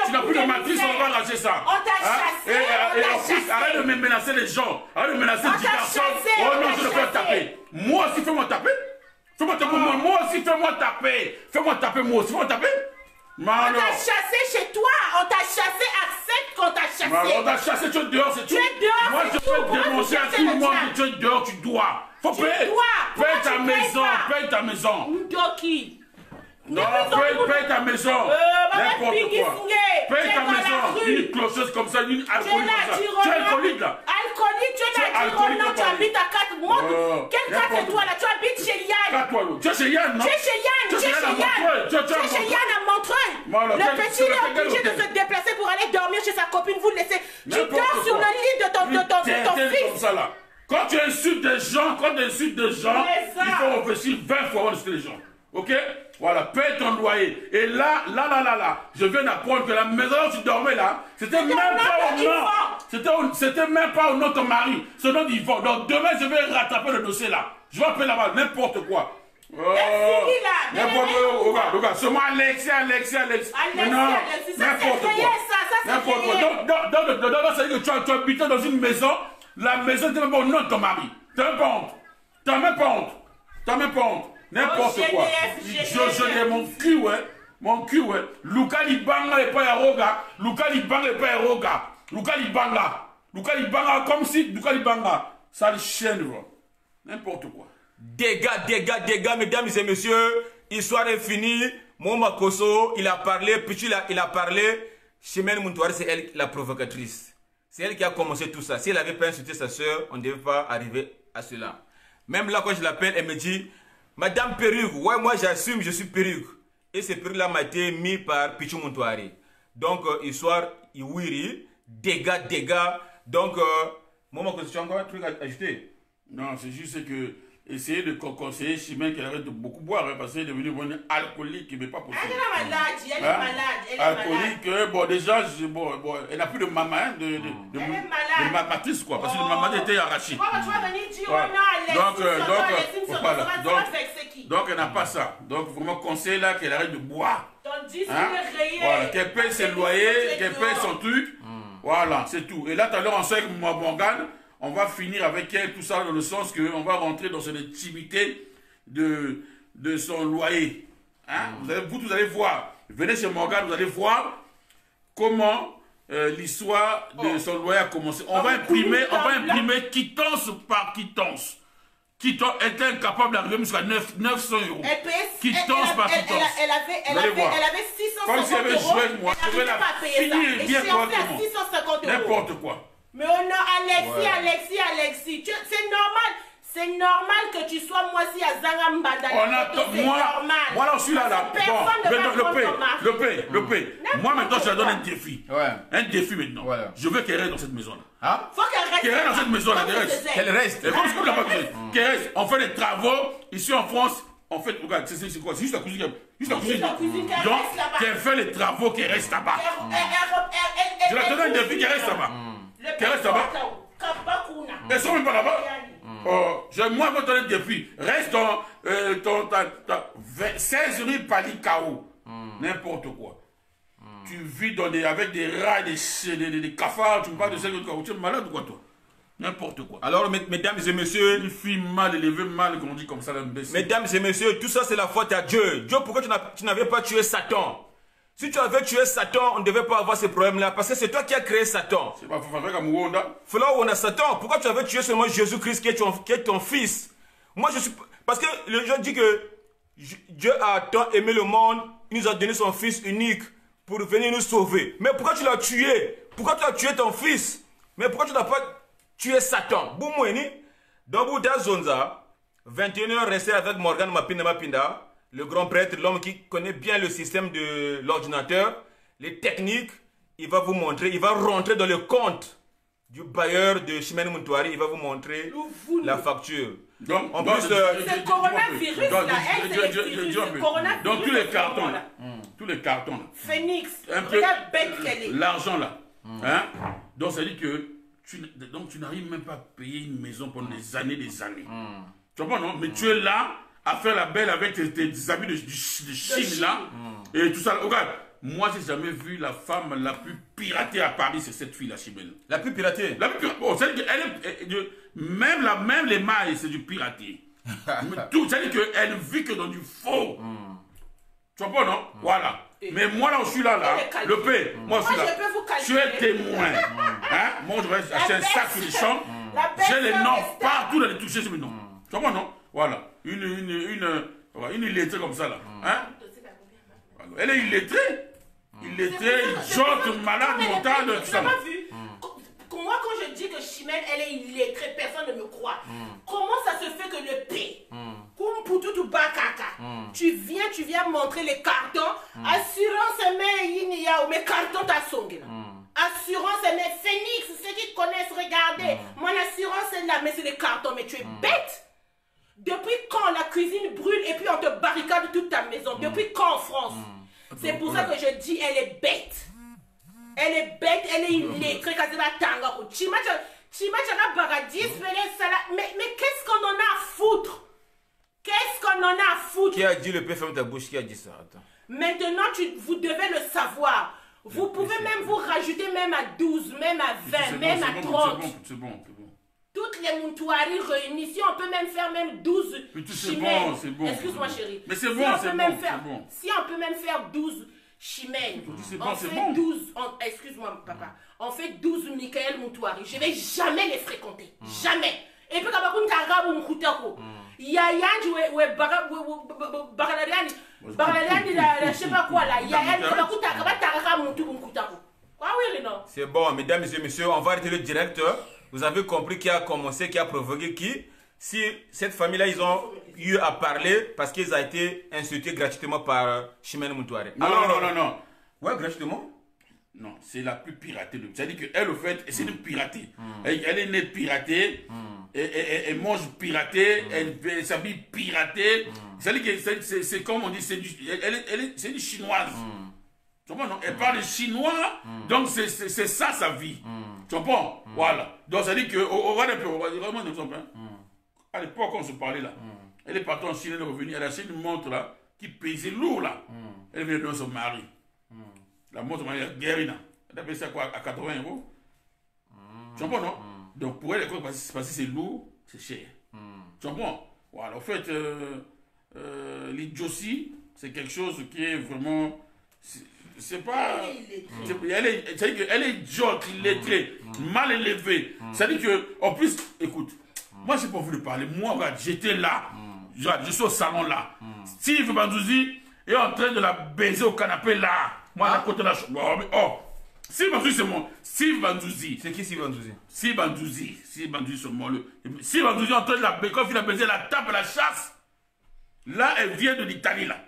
Tu n'as plus de matrice, on va arracher ça. On t'a chassé. Et en plus, arrête de me menacer les gens. Arrête de menacer 10 personnes. Oh non, je ne peux pas taper. Moi aussi, fais-moi taper. Moi aussi, fais-moi taper, moi aussi, fais-moi taper. On t'a chassé chez toi, on t'a chassé, accepte qu'on t'a chassé. On t'a chassé, tu es dehors, c'est tout. Moi, je peux dénoncer à tout le monde que tu es dehors, tu dois. Faut payer. Paye ta maison. Ndoki. Non, paye ta maison. N'importe quoi. Paye ta maison. Une clocheuse comme ça, une alcoolique comme ça. Tu es alcoolique là. Alcoolique, tu es alcoolique. Non, tu habites à 4 mois. Quel 4 toi là? Tu habites chez Yann. Tu es chez Yann, non? Tu es chez Yann à Montreuil. Le petit est obligé de se déplacer pour aller dormir chez sa copine. Vous le laissez. Tu dors sur le lit de ton fils. Quand tu insultes des gens, il faut réfléchir 20 fois avant d'insulter les gens. Ok? Voilà, paye ton loyer. Et là, je viens d'apprendre que la maison où tu dormais là, c'était même pas au nom de ton mari, c'est au nom d'Yvonne. Donc demain, je vais rattraper le dossier là. Je vais appeler là-bas, n'importe quoi. Regarde, c'est moi Alexia. Non, n'importe quoi. Donc, ça veut dire que tu as habité dans une maison La maison, t'as même pas au nom de ton mari. T'as même pas honte. T'as même pas honte. T'as même pas honte. N'importe quoi. Je dis mon cul, ouais. Mon cul, ouais. Luka Libanga et pas Yaroga. Luka Libanga et pas Yaroga. Luka Libanga. Luka Libanga comme si Luka Libanga. Ça le chien, n'importe quoi. Dégâts, mesdames et messieurs. Histoire est finie. Moma Koso, il a parlé. Pichu, il a parlé. Chimène Muntouari, c'est elle la provocatrice. C'est elle qui a commencé tout ça. Si elle n'avait pas insulté sa soeur, on ne devait pas arriver à cela. Même là, quand je l'appelle, elle me dit, Madame Perruque, ouais, moi j'assume, je suis Perruque. Et ce perruque-là m'a été mis par Pichu Muntouari. Donc, histoire, Iwiri, dégâts. Donc, Moma Koso, tu as encore un truc à ajouter? Non, c'est juste que essayer de conseiller Chimène qu'elle arrête de beaucoup boire, hein, parce qu'elle est devenue une alcoolique, mais pas possible. Elle est malade, elle est malade. Alcoolique, bon, déjà, elle n'a plus de maman, de matrice, quoi, parce que le maman était arraché. Donc, elle n'a pas ça. Donc, vraiment, conseil là qu'elle arrête de boire. Voilà, qu'elle paye ses loyers, qu'elle paye son truc. Voilà, c'est tout. Et là, tout à l'heure, on sait que Morgane, on va finir avec elle, tout ça, dans le sens qu'on va rentrer dans cette intimité de son loyer. Hein? Vous allez voir. Venez chez Morgane, vous allez voir comment l'histoire de son loyer a commencé. On va imprimer quittance par quittance. Quittance est incapable d'arriver jusqu'à 900 euros. Quittance par quittance. Elle avait 650 euros. Comme si elle avait joué, moi, je vais la finir bien correctement. N'importe quoi. Mais oh non, Alexis, c'est normal que tu sois moi si à Zangambanda. Moi là, je suis là. Bon, le paix. Moi maintenant, je la donne un défi. Ouais. Un défi maintenant. Ouais. Je veux qu'elle reste dans cette maison-là. Hein? Faut qu'elle reste. Qu'elle reste dans cette maison-là. Qu'elle reste. Et comme la qu'elle reste. On fait des travaux ici en France. En fait, regarde, c'est quoi? C'est juste la cuisine. Juste la cuisine. Donc, qu'elle fait les travaux, qu'elle reste là-bas. Je la donne un défi, qu'elle reste là-bas. Qu'elle reste là-bas. Elles sont même pas là-bas. Moi, je vais te donner un défi. Reste dans 16 rue Palikao. N'importe quoi. Tu vis avec des rats, des cafards. Tu me parles de 16 rue Palikao. Tu es malade ou quoi, toi? N'importe quoi. Alors, mesdames et messieurs, une fille mal élevée, mal grandie comme ça, l'imbécile. Mesdames et messieurs, tout ça c'est la faute à Dieu. Dieu, pourquoi tu n'avais pas tué Satan? Si tu avais tué Satan, on ne devait pas avoir ces problèmes-là, parce que c'est toi qui as créé Satan. C'est pas Fafafé comme Wanda. Là où on a Satan, pourquoi tu avais tué seulement Jésus-Christ qui est ton fils? Moi, je suis... Parce que les gens disent que Dieu a tant aimé le monde, il nous a donné son fils unique pour venir nous sauver. Mais pourquoi tu l'as tué? Pourquoi tu as tué ton fils? Mais pourquoi tu n'as pas tué Satan? Boumoueni, dans Bouddha Zonza, 21h resté avec Morgan Mapinda, le grand prêtre, l'homme qui connaît bien le système de l'ordinateur, les techniques, il va vous montrer, il va rentrer dans le compte du bailleur de Chimène Muntouari, il va vous montrer la facture. Donc, en plus, c'est le coronavirus là, donc tous les cartons là, Phoenix, un peu bête qu'elle est. L'argent là, hein? Donc ça dit que tu n'arrives même pas à payer une maison pendant des années. Tu comprends, non? Mais tu es là à faire la belle avec tes amis de Chine là, et tout ça. Regarde, moi j'ai jamais vu la femme la plus piratée à Paris, c'est cette fille là, Chimène. La plus piratée? La plus piratée. Bon, c'est-à-dire qu'elle même les mailles, c'est du piraté. C'est-à-dire qu'elle vit que dans du faux. Tu comprends, non? Voilà. Mais moi là, je suis là, le P, moi je suis là. Tu es témoin. Hein? Moi je vais acheter un sac sur les champs. J'ai les noms partout dans les toucher sur mes noms. Tu comprends, non? Voilà. Une illettrée comme ça là. Hein? Elle est illettrée. Illettrée, idiote, malade, mentale, tout ça. Moi, quand je dis que Chimène, elle est illettrée, personne ne me croit. Comment ça se fait que le P, tu viens montrer les cartons, assurance, mais cartons ta songue. Assurance, mais Phoenix, ceux qui connaissent, regardez, mon assurance est là, mais c'est les cartons, mais tu es bête. Depuis quand la cuisine brûle et puis on te barricade toute ta maison? Depuis quand en France? C'est pour ça que je dis, elle est bête. Elle est bête, elle est illettrée. Mais qu'est-ce qu'on en a à foutre? Qu'est-ce qu'on en a à foutre? Qui a dit le P, ferme ta bouche? Qui a dit ça? Attends. Maintenant, vous devez le savoir. Vous pouvez même vous rajouter même à 12, même à 20, même à 30. C'est bon. toutes les Moutouari réunies, si on peut même faire même 12 chimènes. C'est bon. Excuse-moi, chérie. Mais c'est Si bon, on c'est peut même bon, faire- c'est bon. Si on peut même faire 12 chimènes, C'est bon, on c'est fait bon. 12. Excuse-moi, papa. On fait 12 Michael Moutouari. Je ne vais jamais les fréquenter. Jamais. Et puis, quand on a un Moutako, il y a Yanji, Bakaladiani, je ne sais pas quoi là. Il y a Yanji, ah oui, non. C'est bon, mesdames et messieurs, on va arrêter le direct. Vous avez compris qui a commencé, qui a provoqué qui. Si cette famille-là, ils ont eu à parler parce qu'ils ont été insultés gratuitement par Chimène Moutouari. Non. Ouais, gratuitement. Non, c'est la plus piratée. C'est-à-dire qu'elle, au fait, essaie de pirater. Elle est née piratée, elle mange piraté, elle s'habille piratée. C'est-à-dire que c'est comme on dit, c'est une chinoise. Tu comprends, non? Elle parle chinois, donc c'est ça sa vie. Tu comprends? Voilà. Donc ça dit que, on va vraiment un exemple. À l'époque, quand on se parlait là, elle est partie en Chine, elle est revenue, elle a acheté une montre là, qui pesait lourd là. Elle venait donner son mari. La montre, elle a guéri là. Elle a payé ça quoi, à 80 €. Tu comprends, non? Donc pour elle, parce que c'est lourd, c'est cher. Tu comprends? Voilà, en fait, l'idiotie, c'est quelque chose qui est vraiment. C'est pas. Elle est idiote, illettrée, mal élevée. C'est-à-dire que, en plus, écoute, moi, j'ai pas voulu parler. Moi, regarde, j'étais là. Je suis au salon là. Steve Bandouzi est en train de la baiser au canapé là. Moi, à côté de la chambre. Oh, Steve Bandouzi, c'est mon. Steve Bandouzi. C'est qui Steve Bandouzi? Steve Bandouzi, c'est mon. Steve Bandouzi est en train de la baiser. Quand il a baisé, la tape, la chasse. Là, elle vient de l'Italie là.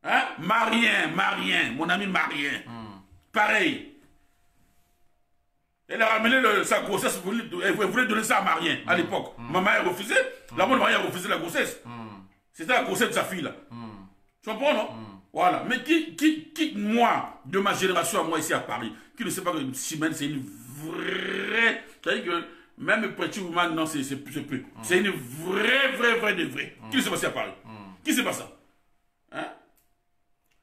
Hein? Marien, mon ami Marien. Pareil. Elle a ramené sa grossesse, elle voulait donner ça à Marien à l'époque. Maman a refusé, la mère Marien a refusé la grossesse. C'était la grossesse de sa fille là. Tu comprends, non? Voilà. Mais qui, moi, de ma génération à moi ici à Paris, qui ne sait pas que Chimène c'est une vraie. C'est-à-dire que même Pretty Woman, non, c'est peu. C'est une vraie de vraie. Qui ne sait pas ça à Paris? Qui ne sait pas ça? Hein?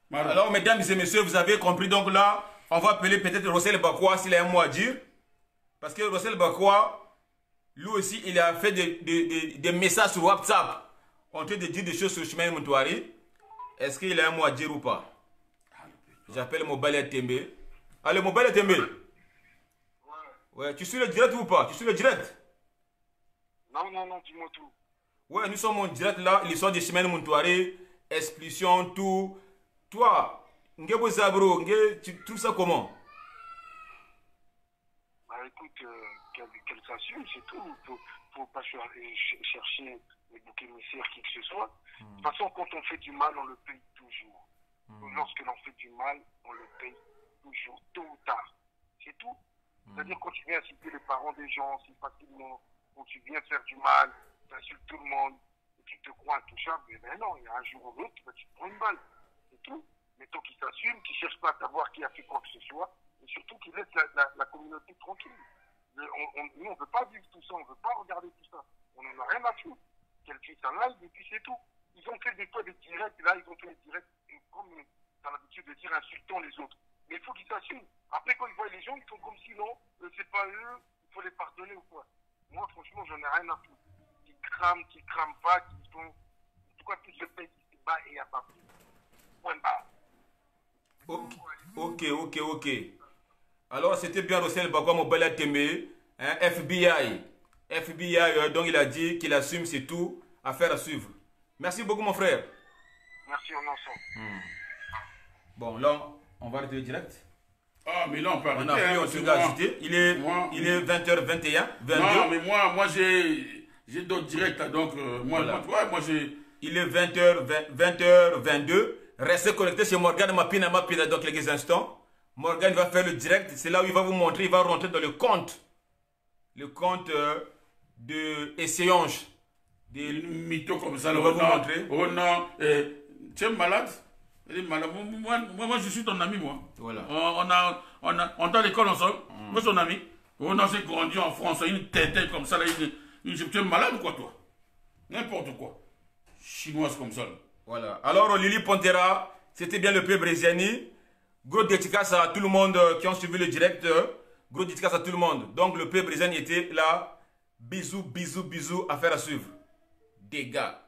Voilà. Alors, mesdames et messieurs, vous avez compris. Donc là, on va appeler peut-être Rossel Bakwa s'il a un mot à dire. Parce que Rossel Bakwa, lui aussi, il a fait des messages sur WhatsApp. En train de dire des choses sur Chimène Moutouari. Est-ce qu'il a un mot à dire ou pas? J'appelle Mobile Tembe. Allez, Mobile Tembe. Ouais, tu suis le direct ou pas? Tu suis le direct? Non, dis-moi tout. Ouais, nous sommes en direct là. L'histoire de Chimène Moutouari, expulsion, tout. Toi, Ngebo Zabro, tu trouves ça comment? Bah écoute, qu'elle s'assume, c'est tout. Faut pas chercher les boucs émissaires, qui que ce soit. De toute façon, quand on fait du mal, on le paye toujours. Lorsque l'on fait du mal, on le paye toujours, tôt ou tard. C'est tout. C'est-à-dire quand tu viens inciter les parents des gens si facilement, quand tu viens faire du mal, tu insultes tout le monde, et tu te crois intouchable, mais ben non, il y a un jour ou l'autre, tu te prends une balle. C'est tout. Mais tant qu'il s'assume, qu'il ne cherche pas à savoir qui a fait quoi que ce soit, et surtout qu'il laisse la communauté tranquille. Nous, on ne veut pas vivre tout ça, on ne veut pas regarder tout ça. On n'en a rien à foutre. Qu'elle fait un live et puis c'est tout. Ils ont fait des fois des directs, là, ils ont fait des directs, comme tu as l'habitude de dire, insultant les autres. Mais il faut qu'ils s'assument. Après, quand ils voient les gens, ils font comme si non, c'est pas eux, il faut les pardonner ou quoi. Moi, franchement, j'en ai rien à foutre. Qui crament pas, qui font. En tout cas, tout se fait, qui se bat et il n'y a pas plus. Point barre. Ok. Alors, c'était bien Rossel Bakwa Mobile Tembe, hein, FBI, donc il a dit qu'il assume, c'est tout, affaire à suivre. Merci beaucoup, mon frère. Merci, on ensemble. Bon, là, on va arrêter le direct. Ah, mais là, on peut arrêter. On a pris, on s'est agité. Il est 20h21, 22. Non, mais moi j'ai d'autres directs, là, donc voilà. moi j'ai... Il est 20h22. Restez connectés chez Morgan Mapina dans quelques instants. Morgan va faire le direct. C'est là où il va vous montrer, il va rentrer dans le compte. Le compte de Essayonge. Des mythos comme ça, on va vous montrer. Oh non, tu es malade? Moi, je suis ton ami, moi. Voilà. On est à l'école ensemble. Moi, je suis ton ami. On a grandi en France, une tête comme ça. Là, tu es malade ou quoi, toi? N'importe quoi. Chinoise comme ça. Là. Voilà. Alors, Lili Pontera, c'était bien le peu Brésiani. Gros dédicace à tout le monde qui ont suivi le direct. Gros dédicace à tout le monde. Donc le P Brésil était là. Bisous, bisous, bisous. Affaire à suivre. Dégâts.